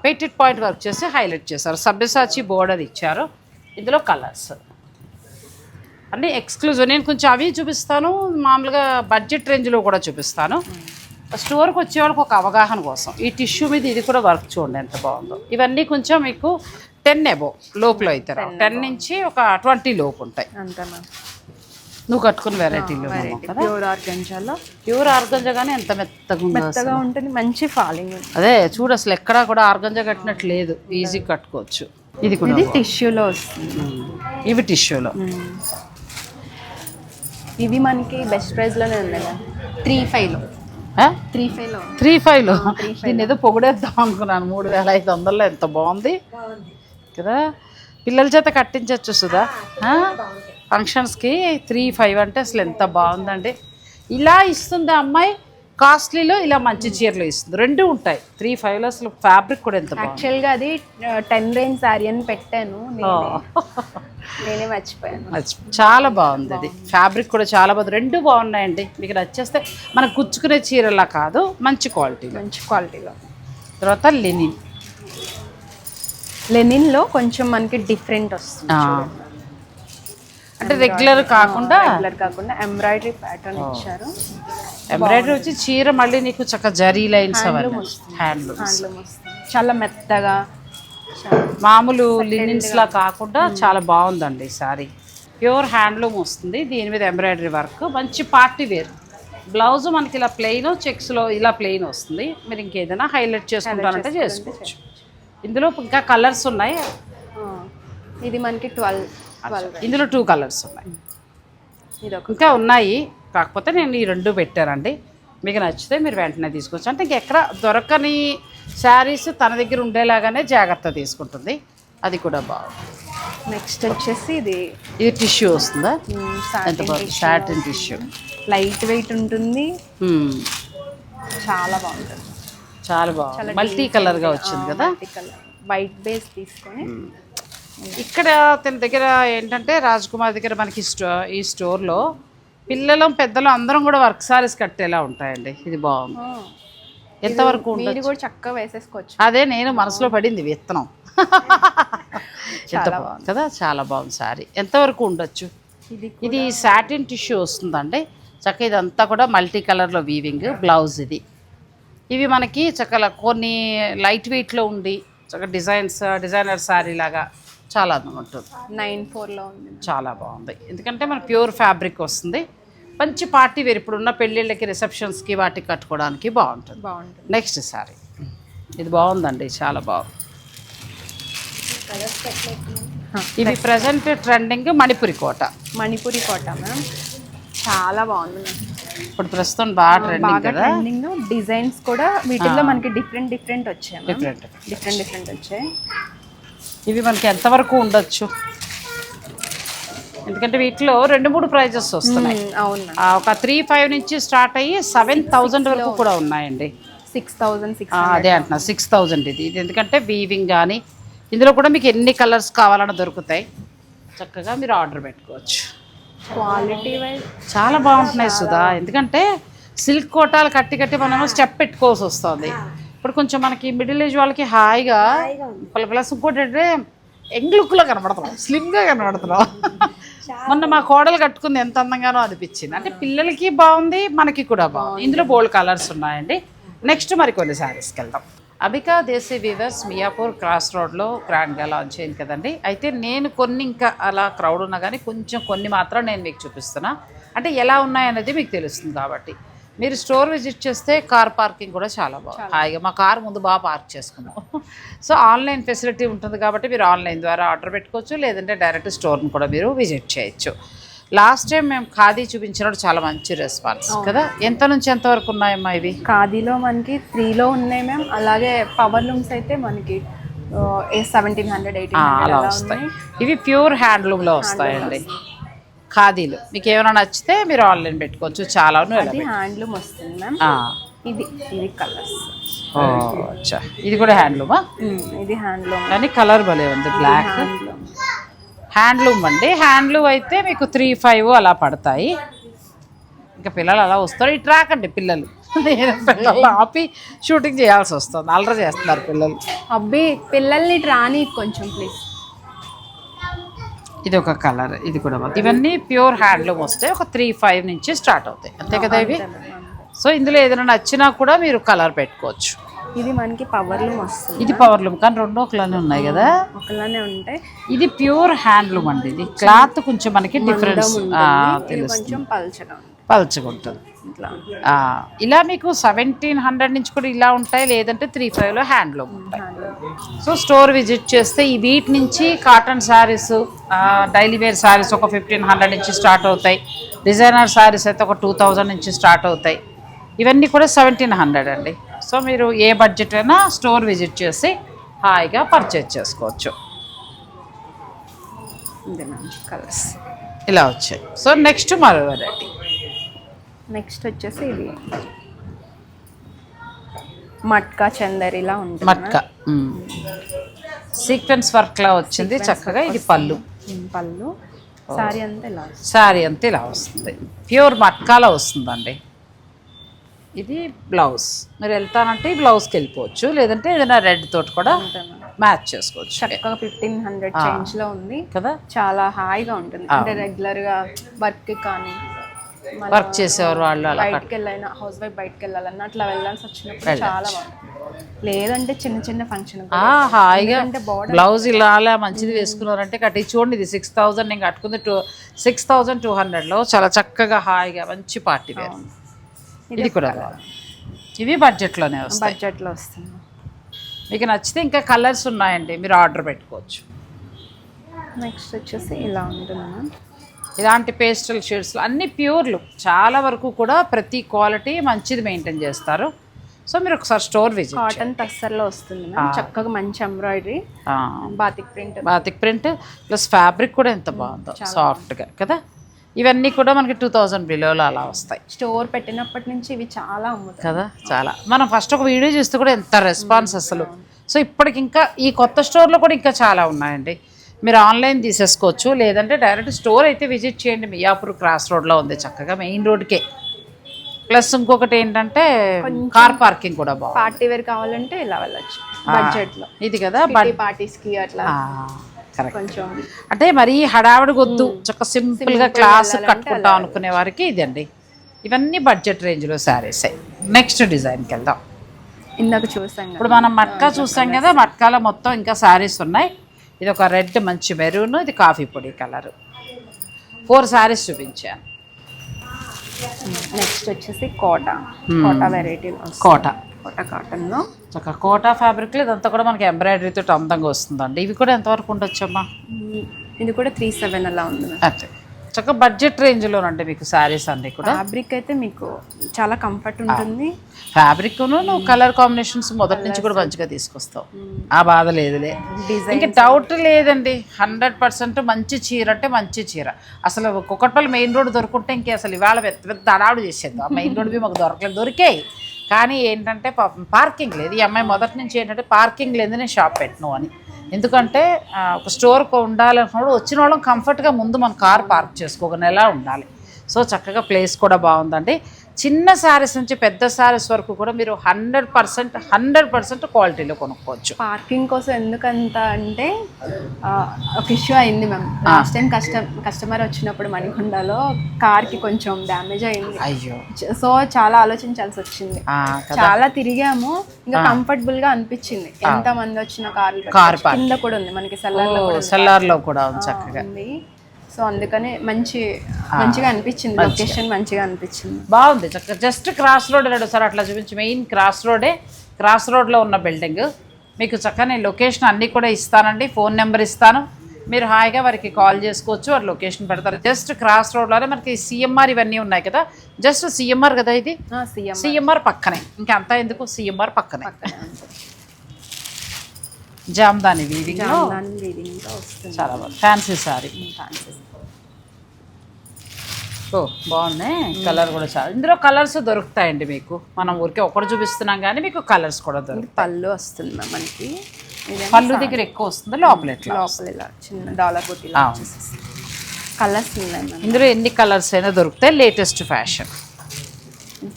పెటెడ్ పాయింట్ వర్క్ చేసి హైలైట్ చేశారు. సబ్యసాచి బోర్డర్ ఇచ్చారు. ఇందులో కలర్స్ అన్నీ ఎక్స్క్లూజివ్. నేను కొంచెం అవి చూపిస్తాను, మామూలుగా బడ్జెట్ రేంజ్లో కూడా చూపిస్తాను. స్టోర్కి వచ్చే వాళ్ళకి ఒక అవగాహన కోసం. ఈ టిష్యూ మీద ఇది కూడా వర్క్ చూడండి ఎంత బాగుందో. ఇవన్నీ కొంచెం మీకు 10 అబోవ్ లోపల అవుతారు. 10 నుంచి ఒక 20 లోపు ఉంటాయి అంతే మ్యామ్. నువ్వు కట్టుకున్న వెరైటీలో కదా. ప్యూర్ ఆర్గంజాలో, ప్యూర్ ఆర్గంజా కానీ ఎంత మెత్తగా ఉంటుంది, మంచి ఫాలింగ్. అదే చూడు, అసలు ఎక్కడా కూడా ఆర్గంజా కట్టినట్టు లేదు, ఈజీ కట్టుకోవచ్చు. ఇది కూడా ఇది టిష్యూలో వస్తుంది. ఇవి టిష్యూలో. ఇవి మనకి బెస్ట్ ప్రైస్లోనే ఉన్నాయి మ్యామ్. 3,500లో. 3,500లో 3,500లో. దీన్ని ఏదో పొగిడేద్దాం అనుకున్నాను. 3,500లో ఎంత బాగుంది కదా. పిల్లల చేత కట్టించవచ్చు సుధా ఫంక్షన్స్కి. 3,500 అంటే అసలు ఎంత బాగుందండి. ఇలా ఇస్తుంది అమ్మాయి, కాస్ట్లీలో ఇలా మంచి చీరలు ఇస్తుంది. 2 ఉంటాయి. 3,500లో అసలు ఫ్యాబ్రిక్ కూడా ఎంత బాగుంది. యాక్చువల్గా అది 10 రేంజ్ శారీ అని పెట్టాను, నేనే మర్చిపోయాను. చాలా బాగుంది. అది ఫ్యాబ్రిక్ కూడా చాలా బాగుంది. 2 బాగున్నాయండి. మీకు నచ్చేస్తే మనకు గుచ్చుకునే చీరలా కాదు, మంచి క్వాలిటీలో. తర్వాత లెనిన్లో కొంచెం మనకి డిఫరెంట్ వస్తుంది, అంటే రెగ్యులర్ కాకుండా ఎంబ్రాయిడరీ ప్యాటర్న్ ఇచ్చారు. ఎంబ్రాయిడరీ వచ్చి చీర మళ్ళీ నీకు చక్కగా జరీ లైన్స్ హ్యాండ్లూమ్ చాలా మెత్తగా, మామూలు లినిన్స్ లా కాకుండా చాలా బాగుందండి ఈ సారీ. ప్యూర్ హ్యాండ్లూమ్ వస్తుంది, దీని మీద ఎంబ్రాయిడరీ వర్క్, మంచి పార్టీ వేర్. బ్లౌజ్ మనకి ఇలా ప్లెయిన్, చెక్స్లో ఇలా ప్లెయిన్ వస్తుంది. మీరు ఇంకేదైనా హైలైట్ చేసుకుంటానంటే చేసుకోవచ్చు. ఇందులో ఇంకా కలర్స్ ఉన్నాయి. ఇది మనకి 12. ఇందులో 2 కలర్స్ ఉన్నాయి, ఇంకా ఉన్నాయి. కాకపోతే నేను ఈ 2 పెట్టానండి. మీకు నచ్చితే మీరు వెంటనే తీసుకోవచ్చు. అంటే ఇంకెక్కడ దొరకని శారీస్ తన దగ్గర ఉండేలాగానే జాగ్రత్త తీసుకుంటుంది. అది కూడా బాగుంది. నెక్స్ట్ వచ్చేసి ఇది టిష్యూ వస్తుందా? ఎంత బాగుంది, సాటిన్ టిష్యూ, లైట్ వెయిట్ ఉంటుంది, చాలా బాగుంటుంది. చాలా బాగుంది. మల్టీ కలర్గా వచ్చింది కదా, వైట్ బేస్ తీసుకొని. ఇక్కడ తన దగ్గర ఏంటంటే రాజ్కుమార్ దగ్గర మనకి ఈ స్టోర్లో పిల్లలు పెద్దలు అందరం కూడా వర్క్ సారీస్ కట్టేలా ఉంటాయండి. ఇది బాగుంది. ఎంతవరకు మీరు కూడా చక్కగా వేసేసుకోవచ్చు. అదే నేను మనసులో పడింది విత్తనం. ఎంత బాగుంది కదా, చాలా బాగుంది సారీ. ఎంతవరకు ఉండొచ్చు? ఇది సాటిన్ టిష్యూ వస్తుందండి చక్కగా. ఇదంతా కూడా మల్టీ కలర్లో వీవింగ్. బ్లౌజ్ ఇది. ఇవి మనకి చక్కగా కొన్ని లైట్ వెయిట్లో ఉండి చక్కగా డిజైనర్ శారీ లాగా చాలా అందంగా ఉంటుంది. 9,400లో ఉంది, చాలా బాగుంది. ఎందుకంటే మన ప్యూర్ ఫ్యాబ్రిక్ వస్తుంది, మంచి పార్టీ వేర్. ఇప్పుడున్న పెళ్ళిళ్ళకి, రిసెప్షన్స్కి, వాటికి కట్టుకోవడానికి బాగుంటుంది. నెక్స్ట్ సారీ ఇది బాగుందండి, చాలా బాగుంది. ఇది ప్రజెంట్ ట్రెండింగ్ మణిపురి కోట మ్యామ్. చాలా బాగుంది. ఇప్పుడు ప్రస్తుతం బాగా ట్రెండింగ్ కదా. డిజైన్స్ కూడా వీటిల్లో మనకి డిఫరెంట్ వచ్చాయి. ఇవి మనకి ఎంతవరకు ఉండొచ్చు, ఎందుకంటే వీటిలో 2-3 ప్రైజెస్ వస్తున్నాయి. అవును, ఒక 3-5 నుంచి స్టార్ట్ అయ్యి 7,000 వరకు కూడా ఉన్నాయండి. 6,600. అదే అంటున్నా 6,000 ఇది. ఎందుకంటే వీవింగ్ కానీ ఇందులో కూడా మీకు ఎన్ని కలర్స్ కావాలన్నా దొరుకుతాయి. చక్కగా మీరు ఆర్డర్ పెట్టుకోవచ్చు. క్వాలిటీ వైజ్ చాలా బాగుంటున్నాయి సుధా. ఎందుకంటే సిల్క్ కోటాలు కట్టి మనం స్టెప్ పెట్టుకోవాల్సి వస్తుంది. ఇప్పుడు కొంచెం మనకి మిడిల్ ఏజ్ వాళ్ళకి హాయిగా ప్లస్ ఇంకోటి అంటే యంగ్ లుక్లో కనబడుతున్నాం, స్లిమ్గా కనబడుతున్నాం. మొన్న మా కోడలు కట్టుకుంది ఎంత అందంగానో అనిపించింది. అంటే పిల్లలకి బాగుంది, మనకి కూడా బాగుంది. ఇందులో బోల్డ్ కలర్స్ ఉన్నాయండి. నెక్స్ట్ మరి కొన్ని శారీస్కి వెళ్దాం. అబికా దేశీ వీవర్స్ మియాపూర్ క్రాస్ రోడ్లో గ్రాండ్గా లాంచ్ అయింది కదండి. అయితే నేను కొన్ని ఇంకా అలా క్రౌడ్ ఉన్నా కానీ కొంచెం కొన్ని మాత్రం నేను మీకు చూపిస్తున్నా. అంటే ఎలా ఉన్నాయనేది మీకు తెలుస్తుంది కాబట్టి మీరు స్టోర్ విజిట్ చేస్తే కార్ పార్కింగ్ కూడా చాలా బాగుంది. హాయిగా మా కార్ ముందు బాగా పార్క్ చేసుకున్నాం. సో ఆన్లైన్ ఫెసిలిటీ ఉంటుంది కాబట్టి మీరు ఆన్లైన్ ద్వారా ఆర్డర్ పెట్టుకోవచ్చు, లేదంటే డైరెక్ట్ స్టోర్ని కూడా మీరు విజిట్ చేయొచ్చు. లాస్ట్ టైం మేము ఖాదీ చూపించినప్పుడు చాలా మంచి రెస్పాన్స్ కదా. ఎంత నుంచి ఎంత వరకు ఉన్నాయమ్మా ఇవి? ఖాదీలో మనకి 3లో ఉన్నాయి మ్యామ్. అలాగే పవర్ లూమ్స్ అయితే మనకి 1700-1800 అలా వస్తాయి. ఇవి ప్యూర్ హ్యాండ్లూమ్లో వస్తాయండి ఖాదీలు. మీకు ఏమైనా నచ్చితే మీరు ఆన్లైన్ పెట్టుకోవచ్చు. చాలా హ్యాండ్లూమ్ వస్తుంది మ్యామ్. ఇది కలర్స్. అచ్చా, ఇది కూడా హ్యాండ్లూమా? ఇది హ్యాండ్లూమ్ కానీ కలర్ భలే ఉంది, బ్లాక్. హ్యాండ్లూమ్ అండి. హ్యాండ్లూమ్ అయితే మీకు 3-5 అలా పడతాయి. ఇంకా పిల్లలు అలా వస్తారు. ఈ ట్రాక్ అండి పిల్లలు పిల్లలు ఆపి షూటింగ్ చేయాల్సి వస్తుంది. అల్లరి చేస్తున్నారు పిల్లలు. అబ్బి పిల్లల్ని రాని కొంచెం ప్లీజ్. ఇది ఒక కలర్, ఇది కూడా ఇవన్నీ ప్యూర్ హ్యాండ్లూమ్ వస్తాయి. ఒక 3-5 నుంచి స్టార్ట్ అవుతాయి, అంతే కదా ఇవి. సో ఇందులో ఏదైనా నచ్చినా కూడా మీరు కలర్ పెట్టుకోవచ్చు. ఇది మనకి పవర్ లూమ్ వస్తుంది. ఇది పవర్ లూమ్ కానీ రెండు ఒకలానే ఉన్నాయి కదా, ఒకలానే ఉంటాయి. ఇది ప్యూర్ హ్యాండ్లూమ్ అండి. ఇది క్లాత్ కొంచెం మనకి డిఫరెన్స్ కొంచెం పల్చగా ఉంటుంది. ఇలా మీకు 1700 నుంచి కూడా ఇలా ఉంటాయి, లేదంటే 3-5లో హ్యాండ్లూమ్ ఉంటాయి. సో స్టోర్ విజిట్ చేస్తే ఈ వీటి నుంచి cotton saris, daily wear saris ఒక 1500 నుంచి స్టార్ట్ అవుతాయి. డిజైనర్ శారీస్ అయితే ఒక 2000 నుంచి స్టార్ట్ అవుతాయి. ఇవన్నీ కూడా 1700 అండి. సో మీరు ఏ బడ్జెట్ అయినా స్టోర్ విజిట్ చేసి హాయిగా పర్చేజ్ చేసుకోవచ్చు. కలర్స్ ఇలా వచ్చాయి. సో నెక్స్ట్ మరో వెరైటీ. నెక్స్ట్ వచ్చేసి ఇది మట్కా చందరిలా ఉంటుంది. మట్కా సీక్వెన్స్ వర్క్లా వచ్చింది చక్కగా. ఇది పళ్ళు. సారీ అంతా ఇలా వస్తుంది. ప్యూర్ మట్కాలో వస్తుందండి. ఇది బ్లౌజ్. మీరు వెళ్తానంటే ఈ బ్లౌజ్కి వెళ్ళిపోవచ్చు, లేదంటే ఏదైనా రెడ్ తోటి కూడా మ్యాచ్ చేసుకోవచ్చు. చక్కగా 1500 చేంజ్ లో ఉంది కదా. చాలా హాయిగా ఉంటుంది. అంటే రెగ్యులర్ గా వర్క్ కానీ వర్క్ చేసేవారు వాళ్ళు అలా బయటకు వెళ్ళైనా, హౌస్ వైఫ్ బయటకు వెళ్ళాలన్నా అట్లా వెళ్ళాల్సి వచ్చినప్పుడు చాలా బాగుంటుంది. లేదంటే చిన్న ఫంక్షన్ హాయిగా బ్లౌజ్ ఇలా అలా మంచిది వేసుకున్నారంటే కట్టి చూడండి. ఇది 6000, నేను కట్టుకుంది 6200లో. చాలా చక్కగా హాయిగా మంచి పార్టీ వేర్. ఇది కూడా ఇవి బడ్జెట్లోనే వస్తాయి. బడ్జెట్లో వస్తుంది. మీకు నచ్చితే ఇంకా కలర్స్ ఉన్నాయండి, మీరు ఆర్డర్ పెట్టుకోవచ్చు. నెక్స్ట్ వచ్చేసి ఇలా ఉంటుంది. ఇలాంటి పేస్టల్ షేడ్స్లో అన్ని ప్యూర్లు, చాలా వరకు కూడా ప్రతి క్వాలిటీ మంచిది మెయింటైన్ చేస్తారు. సో మీరు ఒకసారి స్టోర్ విజిట్. కాటన్ టస్సర్లో వస్తుంది చక్కగా, మంచి embroidery, batik print plus fabric కూడా ఎంత బాగుందో, సాఫ్ట్గా కదా. ఇవన్నీ కూడా మనకి 2000 బిలోలో అలా వస్తాయి. స్టోర్ పెట్టినప్పటి నుంచి ఇవి చాలా అమ్ముతాయి కదా. చాలా మనం ఫస్ట్ ఒక వీడియో చూస్తే కూడా ఎంత రెస్పాన్స్ అసలు. సో ఇప్పటికి ఇంకా ఈ కొత్త స్టోర్లో కూడా ఇంకా చాలా ఉన్నాయండి. మీరు ఆన్లైన్ తీసేసుకోవచ్చు, లేదంటే డైరెక్ట్ స్టోర్ అయితే విజిట్ చేయండి. మియాపూర్ క్రాస్ రోడ్లో ఉంది చక్కగా, మెయిన్ రోడ్కే. ప్లస్ ఇంకొకటి ఏంటంటే కార్ పార్కింగ్ కూడా బాగుంది. పార్టీ వేర్ కావాలంటే ఇలా వెళ్ళచ్చు బడ్జెట్లో. ఇది కదా పార్టీస్కి అట్లా కొంచెం అంటే మరీ హడావిడి వద్దు, చక్క సింపుల్గా క్లాస్ కట్టుకుంటాం అనుకునే వారికి ఇదండి. ఇవన్నీ బడ్జెట్ రేంజ్లో శారీస్. నెక్స్ట్ డిజైన్కి వెళ్దాం. ఇందాక చూసాం, ఇప్పుడు మనం మట్కా చూసాం కదా. మట్కాలో మొత్తం ఇంకా శారీస్ ఉన్నాయి. ఇది ఒక రెడ్ మంచి మెరూన్, ఇది కాఫీ పొడి కలర్. 4 శారీస్ చూపించాను. నెక్స్ట్ వచ్చేసి కోటా వెరైటీ. కోటా కాటన్లో చక్కగా కోటా ఫ్యాబ్రిక్లో ఇదంతా కూడా మనకి ఎంబ్రాయిడరీతో అందంగా వస్తుందండి. ఇవి కూడా ఎంతవరకు ఉండొచ్చమ్మా? ఇది కూడా 3-7 అలా ఉంది. అంతే చక్కగా బడ్జెట్ రేంజ్లోనండి మీకు శారీస్ అన్నీ కూడా. ఫ్యాబ్రిక్ అయితే మీకు చాలా కంఫర్ట్ ఉంటుంది. ఫ్యాబ్రిక్ నువ్వు కలర్ కాంబినేషన్స్ మొదటి నుంచి కూడా మంచిగా తీసుకొస్తావు, ఆ బాధ లేదులే. ఇంకా డౌట్ లేదండి, 100% మంచి చీర అంటే మంచి చీర. అసలు కుకట్పల్లి మెయిన్ రోడ్ దొరుకుంటే ఇంకే అసలు ఇవాళ పెద్ద పెద్ద అడావుడు చేసేద్దాం. ఆ మెయిన్ రోడ్ మాకు దొరికాయి, కానీ ఏంటంటే పార్కింగ్ లేదు. ఈ అమ్మాయి మొదటి నుంచి ఏంటంటే పార్కింగ్ లేదు నేను షాప్ పెట్టను అని. ఎందుకంటే ఒక స్టోర్ ఉండాలనుకున్నప్పుడు వచ్చిన వాళ్ళం కంఫర్ట్గా ముందు మన కార్ పార్క్ చేసుకోగనేలా ఉండాలి. సో చక్కగా ప్లేస్ కూడా బాగుందండి. చిన్న శారీస్ నుంచి పెద్ద శారీస్ వరకు కూడా మీరు 100% క్వాలిటీలో కొనుక్కోవచ్చు. పార్కింగ్ కోసం ఎందుకంత అంటే ఒక ఇష్యూ అయింది మ్యామ్. లాస్ట్ టైం కస్టమర్ వచ్చినప్పుడు మణికొండలో కార్కి కొంచెం డ్యామేజ్ అయింది. అయ్యో, సో చాలా ఆలోచించాల్సి వచ్చింది. చాలా తిరిగాము, ఇంకా కంఫర్టబుల్ గా అనిపించింది. ఎంత మంది వచ్చిన కార్ కింద కూడా ఉంది, మనకి సెల్లార్లో కూడా ఉంది చక్కగా. సో అందుకని మంచిగా అనిపించింది, లొకేషన్ మంచిగా అనిపించింది, బాగుంది చక్కగా. జస్ట్ క్రాస్ రోడ్ వెళ్ళడు సార్, అట్లా చూపించి మెయిన్ క్రాస్ రోడ్లో ఉన్న బిల్డింగ్ మీకు చక్కగా నేను లొకేషన్ అన్నీ కూడా ఇస్తానండి. ఫోన్ నెంబర్ ఇస్తాను, మీరు హాయిగా వారికి కాల్ చేసుకోవచ్చు, వారు లొకేషన్ పెడతారు. జస్ట్ క్రాస్ రోడ్లోనే మనకి సిఎంఆర్ ఇవన్నీ ఉన్నాయి కదా, జస్ట్ సిఎంఆర్ కదా ఇది, సిఎంఆర్ పక్కనే, ఇంకా అంతా ఎందుకు, సిఎంఆర్ పక్కనే. జామ్దాని వీవింగ్ చాలా బాగుంది, ఫ్యాన్సీ సారీ. ఓ బాగున్నాయి, కలర్ కూడా చాలా. ఇందులో కలర్స్ దొరుకుతాయండి మీకు, మనం ఊరికే ఒకటి చూపిస్తున్నాం కానీ మీకు కలర్స్ కూడా దొరుకుతాయి. పళ్ళు వస్తుంది మనకి, పళ్ళు దగ్గర ఎక్కువ వస్తుంది, లోపల ఇలా చిన్న డాలర్ బుట్టి కలర్స్ ఉన్నాయి. ఇందులో ఎన్ని కలర్స్ అయినా దొరుకుతాయి, లేటెస్ట్ ఫ్యాషన్.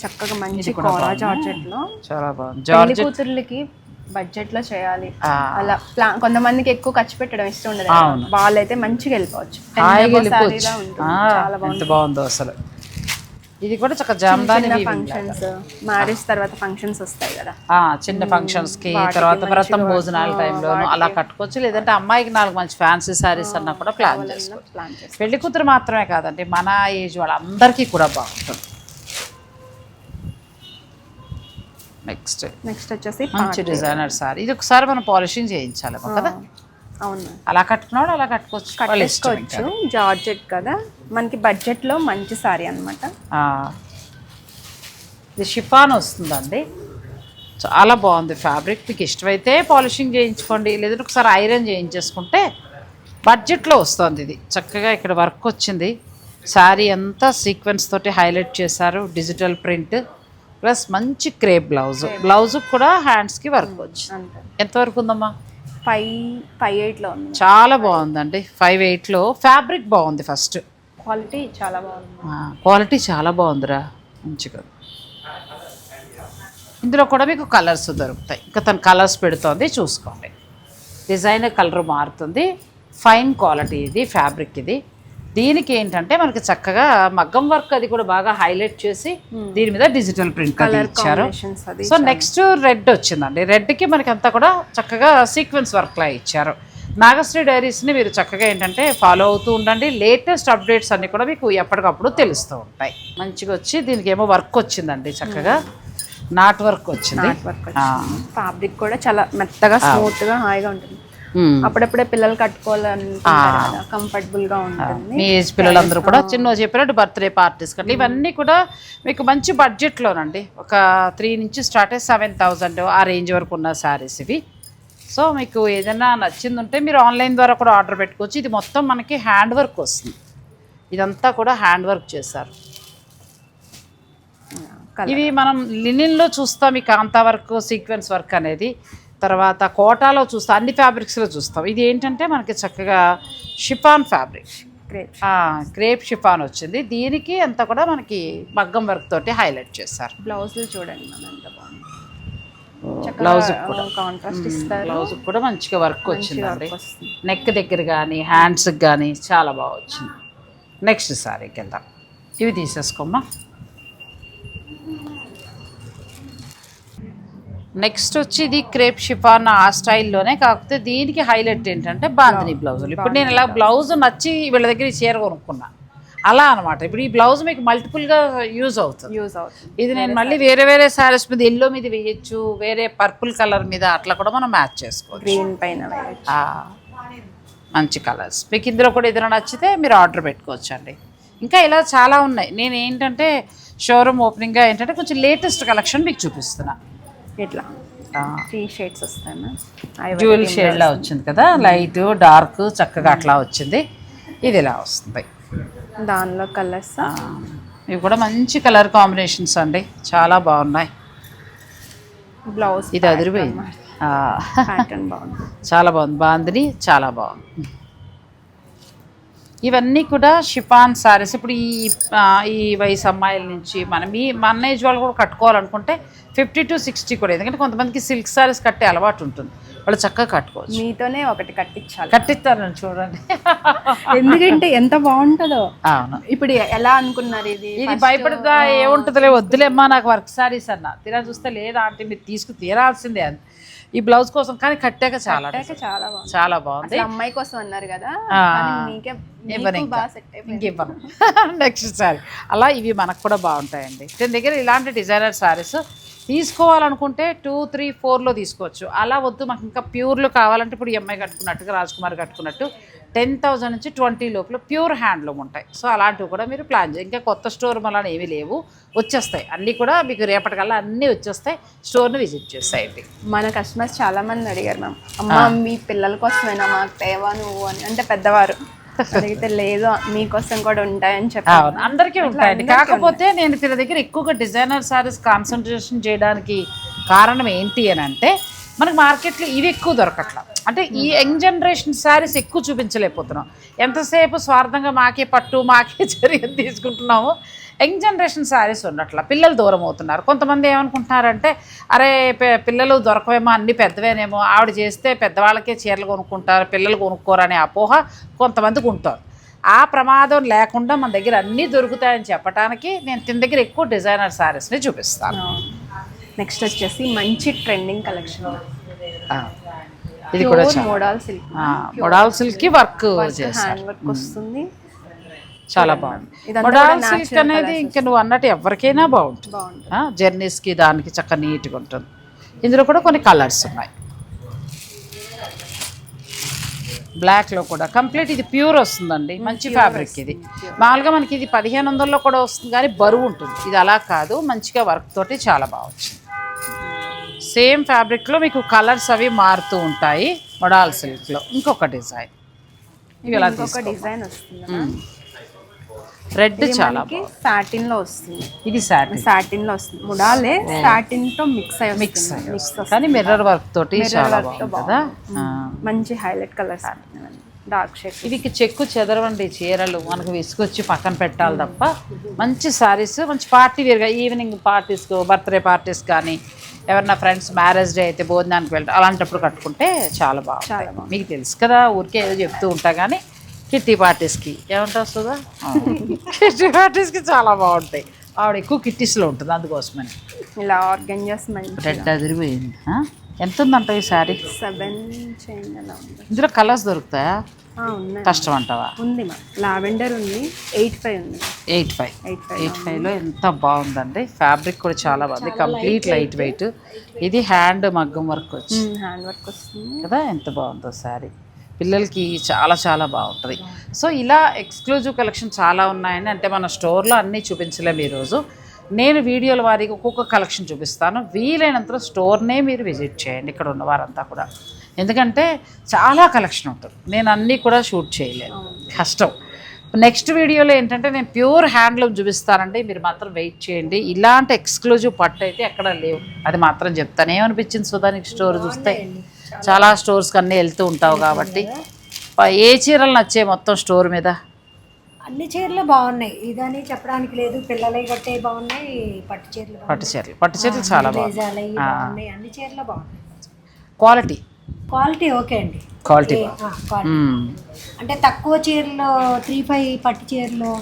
చక్కగా మంచి కోరా జార్జెట్ లో చాలా బాగుంది. పెళ్లి కూతుర్లకి బడ్జెట్ లో చేయాలి అలా ప్లాన్, కొంతమందికి ఎక్కువ ఖర్చు పెట్టడం ఇష్టం ఉండదు, వాళ్ళైతే మంచిగా వెళ్ళిపోవచ్చు. చాలా బాగుందో అసలు. ఇది కూడా చక్కగా జామ్దాని ఫంక్షన్స్, మ్యారేజ్ తర్వాత ఫంక్షన్స్ వస్తాయి కదా, చిన్న ఫంక్షన్స్ కి, తర్వాత వ్రతం భోజనాల టైంలో అలా కట్టుకోవచ్చు. లేదంటే అమ్మాయికి 4 మంచి ఫ్యాన్సీ శారీస్ అన్నా కూడా ప్లాన్ చేసుకోవచ్చు. పెళ్లి కూతురు మాత్రమే కాదండి, మన ఏజ్ వాళ్ళందరికీ కూడా బాగుంటుంది. నెక్స్ట్ వచ్చేసి మంచి డిజైనర్ సారీ. ఇది ఒకసారి మనం పాలిషింగ్ చేయించాలి కదా. అవును, అలా కట్టుకున్నాడు అలా కట్టుకోవచ్చు. జార్జెట్ కదా, మనకి బడ్జెట్ లో మంచి సారీ అన్నమాట. ఇది షిఫాన్ వస్తుందండి, చాలా బాగుంది ఫ్యాబ్రిక్. మీకు ఇష్టమైతే పాలిషింగ్ చేయించుకోండి, లేదంటే ఒకసారి ఐరన్ చేయించేసుకుంటే బడ్జెట్లో వస్తుంది. ఇది చక్కగా ఇక్కడ వర్క్ వచ్చింది, శారీ అంతా సీక్వెన్స్ తోటి హైలైట్ చేశారు, డిజిటల్ ప్రింట్ ప్లస్ మంచి క్రేప్ బ్లౌజ్ కూడా హ్యాండ్స్కి వర్క్ వచ్చి. ఎంతవరకు ఉందమ్మా? 5'8" ఉంది. చాలా బాగుందండి, 5'8" ఫ్యాబ్రిక్ బాగుంది. ఫస్ట్ క్వాలిటీ చాలా బాగుంది, క్వాలిటీ చాలా బాగుందిరా, మంచిగా. ఇందులో కూడా మీకు కలర్స్ దొరుకుతాయి, ఇంకా తను కలర్స్ పెడుతోంది చూసుకోండి. డిజైనర్ కలర్ మారుతుంది, ఫైన్ క్వాలిటీ ఇది ఫ్యాబ్రిక్. ఇది దీనికి ఏంటంటే మనకి చక్కగా మగ్గం వర్క్ అది కూడా బాగా హైలైట్ చేసి దీని మీద డిజిటల్ ప్రింట్ కలర్ ఇచ్చారు. సో నెక్స్ట్ రెడ్ వచ్చిందండి, రెడ్కి మనకి అంతా కూడా చక్కగా సీక్వెన్స్ వర్క్లా ఇచ్చారు. నాగశ్రీ డైరీస్ని మీరు చక్కగా ఏంటంటే ఫాలో అవుతూ ఉండండి, లేటెస్ట్ అప్డేట్స్ అన్నీ కూడా మీకు ఎప్పటికప్పుడు తెలుస్తూ ఉంటాయి. మంచిగా వచ్చి దీనికి ఏమో వర్క్ వచ్చిందండి, చక్కగా నాట్ వర్క్ వచ్చింది. ఫ్యాబ్రిక్ కూడా చాలా మెత్తగా స్మూత్గా హాయిగా ఉంటుంది. అప్పుడప్పుడే పిల్లలు కట్టుకోవాలనుకుంటారు, కంఫర్టబుల్ గా ఉంటుంది. మీ ఏజ్ పిల్లలందరూ కూడా చిన్న చెప్పినట్టు బర్త్డే పార్టీస్ కంటే ఇవన్నీ కూడా మీకు మంచి బడ్జెట్లోనండి. ఒక 3 నుంచి స్టార్ట్ అయ్యి 7,000 ఆ రేంజ్ వరకు ఉన్న శారీస్ ఇవి. సో మీకు ఏదైనా నచ్చింది ఉంటే మీరు ఆన్లైన్ ద్వారా కూడా ఆర్డర్ పెట్టుకోవచ్చు. ఇది మొత్తం మనకి హ్యాండ్ వర్క్ వస్తుంది, ఇదంతా కూడా హ్యాండ్ వర్క్ చేశారు. ఇవి మనం లినిన్లో చూస్తాం, ఈ కాంతా వర్క్, సీక్వెన్స్ వర్క్ అనేది. తర్వాత కోటాలో చూస్తాం, అన్ని ఫ్యాబ్రిక్స్లో చూస్తాం. ఇది ఏంటంటే మనకి చక్కగా షిఫాన్ ఫ్యాబ్రిక్, క్రేప్ షిఫాన్ వచ్చింది. దీనికి అంతా కూడా మనకి మగ్గం వర్క్ తోటి హైలైట్ చేశారు. బ్లౌజ్ చూడండి ఎంత బాగుంది, బ్లౌజ్ కూడా కాంట్రాస్ట్ ఇస్తారు. బ్లౌజ్ కూడా మంచిగా వర్క్ వచ్చిందండి, నెక్ దగ్గర కానీ హ్యాండ్స్కి కానీ చాలా బాగా వచ్చింది. నెక్స్ట్ సారీకి వెళ్దాం, ఇవి తీసేసుకోమ్మా. నెక్స్ట్ వచ్చి ఇది క్రేప్ షిఫాన్ ఆ స్టైల్లోనే, కాకపోతే దీనికి హైలైట్ ఏంటంటే బాందిని బ్లౌజులు. ఇప్పుడు నేను ఇలా బ్లౌజ్ నచ్చి వీళ్ళ దగ్గర ఈ చీర కొనుక్కున్నా అలా అనమాట. ఇప్పుడు ఈ బ్లౌజ్ మీకు మల్టిపుల్గా యూజ్ అవుతుంది. ఇది నేను మళ్ళీ వేరే వేరే శారీస్ మీద ఎల్లో మీద వేయచ్చు, వేరే పర్పుల్ కలర్ మీద అట్లా కూడా మనం మ్యాచ్ చేసుకోవచ్చు. గ్రీన్ పైన మంచి కలర్స్. మీకు ఇందులో కూడా ఏదైనా నచ్చితే మీరు ఆర్డర్ పెట్టుకోవచ్చండి. ఇంకా ఇలా చాలా ఉన్నాయి. నేను ఏంటంటే షోరూమ్ ఓపెనింగ్గా ఏంటంటే కొంచెం లేటెస్ట్ కలెక్షన్ మీకు చూపిస్తున్నా. ఇట్లా 3 షేడ్స్ వస్తాయి మ్యామ్. డ్యూయల్ షేడ్లా వచ్చింది కదా, లైట్ డార్క్ చక్కగా అట్లా వచ్చింది. ఇది ఇలా వస్తుంది. దానిలో కలర్స్ ఇవి కూడా మంచి కలర్ కాంబినేషన్స్ అండి, చాలా బాగున్నాయి. బ్లౌజ్ ఇది అదిరిపోయింది, ప్యాటర్న్ బాగుంది, చాలా బాగుంది. బాందిని చాలా బాగుంది. ఇవన్నీ కూడా షిఫాన్ సారీస్. ఇప్పుడు ఈ వయసు అమ్మాయిల నుంచి మన ఏజ్ వాళ్ళు కూడా కట్టుకోవాలనుకుంటే 50 to 60 కూడా, ఎందుకంటే కొంతమందికి సిల్క్ సారీస్ కట్టే అలవాటు ఉంటుంది, వాళ్ళు చక్కగా కట్టుకోవచ్చు. మీతోనే ఒకటి కట్టిస్తాను చూడండి, ఎందుకంటే ఎంత బాగుంటుందో. అవును. ఇప్పుడు ఎలా అనుకున్నారు ఇది భయపడదా, ఏముంటుందిలే వద్దులేమ్మా నాకు వర్క్ సారీస్ అన్న, తీరా చూస్తే లేదా అంటే మీరు తీసుకు తీరాల్సిందే అని ఈ బ్లౌజ్ కోసం. కానీ కట్టాక చాలా చాలా బాగుంది. అమ్మాయి కోసం అన్నారు కదా, ఇంకివ్వను నెక్స్ట్ సారీ. అలా ఇవి మనకు కూడా బాగుంటాయండి. దీని దగ్గర ఇలాంటి డిజైనర్ సారీస్ తీసుకోవాలనుకుంటే 2, 3, 4లో తీసుకోవచ్చు. అలా వద్దు మాకు ఇంకా ప్యూర్లు కావాలంటే ఇప్పుడు ఎంఐ కట్టుకున్నట్టుగా రాజ్కుమార్ కట్టుకున్నట్టు 10,000 నుంచి 20 లోపల ప్యూర్ హ్యాండ్లూమ్ ఉంటాయి. సో అలాంటివి కూడా మీరు ప్లాన్ చేయండి. ఇంకా కొత్త స్టోర్ మళ్ళీ ఏమీ లేవు, వచ్చేస్తాయి అన్నీ కూడా మీకు రేపటికల్లా అన్నీ వచ్చేస్తాయి. స్టోర్ని విజిట్ చేస్తాయండి. మన కస్టమర్స్ చాలా మంది అడిగారు మ్యామ్, అమ్మ మీ పిల్లల కోసమేనా మాకు తేవా నువ్వు అని, అంటే పెద్దవారు అడిగితే లేదు మీకోసం కూడా ఉంటాయని చెప్పారు. అందరికీ ఉంటాయండి. కాకపోతే నేను తిన దగ్గర ఎక్కువగా డిజైనర్ సారీస్ కాన్సన్ట్రేషన్ చేయడానికి కారణం ఏంటి అని అంటే మనకు మార్కెట్లో ఇవి ఎక్కువ దొరకట్లా. అంటే ఈ యంగ్ జనరేషన్ శారీస్ ఎక్కువ చూపించలేకపోతున్నాం. ఎంతసేపు స్వార్థంగా మాకే పట్టు మాకే చర్య తీసుకుంటున్నాము. యంగ్ జనరేషన్ శారీస్ ఉండట్లా, పిల్లలు దూరం అవుతున్నారు. కొంతమంది ఏమనుకుంటున్నారంటే అరే పిల్లలు దొరకవేమో, అన్ని పెద్దవేనేమో, ఆవిడ చేస్తే పెద్దవాళ్ళకే చీరలు కొనుక్కుంటారు పిల్లలు కొనుక్కోరు అనే అపోహ కొంతమందికి ఉంటారు. ఆ ప్రమాదం లేకుండా మన దగ్గర అన్నీ దొరుకుతాయని చెప్పడానికి నేను తిన దగ్గర ఎక్కువ డిజైనర్ శారీస్ని చూపిస్తాను. నెక్స్ట్ వచ్చేసి మంచి ట్రెండింగ్ కలెక్షన్, ఇది కూడా model silk work hand work వస్తుంది, చాలా బాగుంది. మోడల్ సిల్క్ అనేది ఇంకా నువ్వు అన్నట్టు ఎవరికైనా బాగుంటుంది, జర్నీస్కి దానికి చక్కగా నీట్గా ఉంటుంది. ఇందులో కూడా కొన్ని కలర్స్ ఉన్నాయి. బ్లాక్లో కూడా కంప్లీట్ ఇది ప్యూర్ వస్తుందండి, మంచి ఫ్యాబ్రిక్. ఇది మామూలుగా మనకి ఇది 1500లో కూడా వస్తుంది కానీ బరువు ఉంటుంది. ఇది అలా కాదు, మంచిగా వర్క్ తోటి చాలా బాగా వచ్చింది. సేమ్ ఫ్యాబ్రిక్లో మీకు కలర్స్ అవి మారుతూ ఉంటాయి. మోడల్ సిల్క్లో ఇంకొక డిజైన్, ఇవి ఎలా డిజైన్ వస్తుంది. రెడ్ చాలా సాటిన్ లో వస్తుంది. ఇది సాటిన్ లో వస్తుంది, ముడాలే సాటిన్ తో మిక్స్ కానీ మిర్రర్ వర్క్ తోటి చాలా బాగుంది కదా. మంచి హైలైట్ కలర్స్, డార్క్ షేడ్. ఇవి చెక్కు చెదరవండి చీరలు, మనకు విసుకొచ్చి పక్కన పెట్టాలి తప్ప మంచి సారీస్, మంచి పార్టీ వేర్గా ఈవినింగ్ పార్టీస్కు, బర్త్డే పార్టీస్ కానీ ఎవరన్నా ఫ్రెండ్స్ మ్యారేజ్ డే అయితే భోజనానికి వెళ్తే అలాంటప్పుడు కట్టుకుంటే చాలా బాగుంది. మీకు తెలుసు కదా, ఊరికే ఏదో చెప్తూ ఉంటా కానీ కిట్టి పార్టీస్కి ఏమంటావు సుధా, కిట్టి పార్టీస్కి చాలా బాగుంటాయి. ఆవిడ ఎక్కువ కిట్టీస్లో ఉంటుంది, అందుకోసమని. ఇలా ఆర్గంజాస్ రెడ్ అదిరిపోయింది. ఎంత ఉందంట ఈ శారీ? 7 అలా ఉంది. ఇందులో కలర్స్ దొరుకుతాయా? కష్టం అంటావా? ఉంది మా లావెండర్ ఉంది, 85 ఉంది. 85లో ఎంత బాగుందండి. ఫ్యాబ్రిక్ కూడా చాలా బాగుంది, కంప్లీట్ లైట్ వెయిట్. ఇది హ్యాండ్ మగ్గం వర్క్ వచ్చి హ్యాండ్ వర్క్ వస్తుంది కదా, ఎంత బాగుందో శారీ. పిల్లలకి చాలా చాలా బాగుంటుంది. సో ఇలా ఎక్స్క్లూజివ్ కలెక్షన్ చాలా ఉన్నాయండి. అంటే మన స్టోర్లో అన్నీ చూపించలేము ఈరోజు. నేను వీడియోల వారికి ఒక్కొక్క కలెక్షన్ చూపిస్తాను. వీలైనంత స్టోర్నే మీరు విజిట్ చేయండి, ఇక్కడ ఉన్న వారంతా కూడా. ఎందుకంటే చాలా కలెక్షన్ ఉంటుంది, నేను అన్నీ కూడా షూట్ చేయలేను, కష్టం. నెక్స్ట్ వీడియోలో ఏంటంటే నేను ప్యూర్ హ్యాండ్లూమ్ చూపిస్తానండి, మీరు మాత్రం వెయిట్ చేయండి. ఇలాంటి ఎక్స్క్లూజివ్ పట్టు అయితే ఎక్కడ లేవు, అది మాత్రం చెప్తాను. ఏమనిపించింది సుధా నీకు స్టోర్ చూస్తే? చాలా స్టోర్స్కి అన్నీ వెళ్తూ ఉంటావు కాబట్టి ఏ చీరలు నచ్చాయి మొత్తం స్టోర్ మీద? అన్ని చీరలు బాగున్నాయి, ఇదని చెప్పడానికి లేదు. పిల్లలవి కట్టే బాగున్నాయి, పట్టు చీరలు చాలా బాగున్నాయి. అన్ని చీరలు బాగున్నాయి. క్వాలిటీ ఓకే అండి, క్వాలిటీ అంటే తక్కువ చీరలు 3-5 పట్టు చీరలు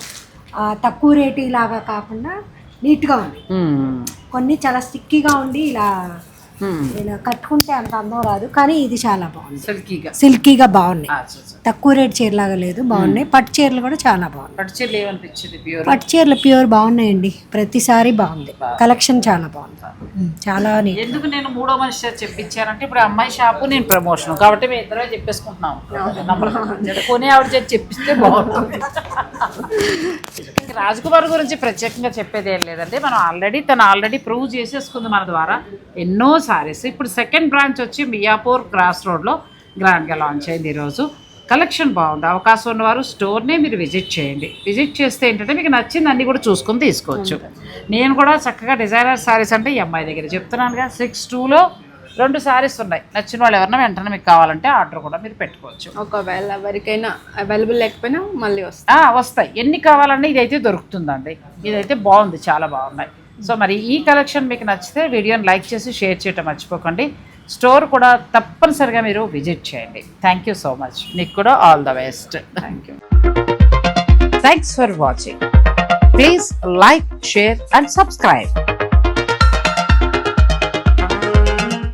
తక్కువ రేటు లాగా కాకుండా నీట్గా ఉంది. కొన్ని చాలా స్టిక్కీగా ఉండి ఇలా కట్టుకుంటే అంత అందం రాదు, కానీ ఇది చాలా బాగుంది, సిల్కీగా బాగున్నాయి. తక్కువ రేట్ చీరలాగా లేదు, బాగున్నాయి. పట్టు చీరలు కూడా చాలా బాగున్నాయి. పట్టు చీరలు ప్యూర్ బాగున్నాయండి, ప్రతిసారి బాగుంది. కలెక్షన్ చాలా బాగుంది. చాలా నీట్. ఎందుకు నేను మూడో మనిషి చేత చెప్పించానంటే ఇప్పుడు అమ్మాయి షాపు నేను ప్రమోషన్ కాబట్టి మేము ఇద్దరే చెప్పేసుకుంటున్నాం. కొనే ఆవిడ చేత చెప్పిస్తే బాగుంటుంది. రాజ్కుమార్ గురించి ప్రత్యేకంగా చెప్పేది ఏం లేదండి. మనం తను ఆల్రెడీ ప్రూవ్ చేసేసుకుంది మన ద్వారా ఎన్నో సారీస్. ఇప్పుడు సెకండ్ బ్రాంచ్ వచ్చి మియాపూర్ క్రాస్ రోడ్లో గ్రాండ్గా లాంచ్ అయింది ఈరోజు. కలెక్షన్ బాగుంది. అవకాశం ఉన్నవారు స్టోర్నే మీరు విజిట్ చేయండి. విజిట్ చేస్తే ఏంటంటే మీకు నచ్చింది అన్నీ కూడా చూసుకొని తీసుకోవచ్చు. నేను కూడా చక్కగా డిజైనర్ శారీస్ అంటే ఈ అమ్మాయి దగ్గర చెప్తున్నానుగా 6'2"లో 2 శారీస్ ఉన్నాయి. నచ్చిన వాళ్ళు ఎవరన్నా వెంటనే మీకు కావాలంటే ఆర్డర్ కూడా మీరు పెట్టుకోవచ్చు. ఒకవేళ ఎవరికైనా అవైలబుల్ లేకపోయినా మళ్ళీ వస్తాయి. ఎన్ని కావాలన్నా ఇదైతే దొరుకుతుందండి. ఇదైతే బాగుంది, చాలా బాగున్నాయి. సో మరి ఈ కలెక్షన్ మీకు నచ్చితే వీడియోని లైక్ చేసి షేర్ చేయటం మర్చిపోకండి. స్టోర్ కూడా తప్పనిసరిగా మీరు విజిట్ చేయండి. Thank you so much. మీకు కూడా all the best. Thank you. Thanks for watching. Please like, share and subscribe.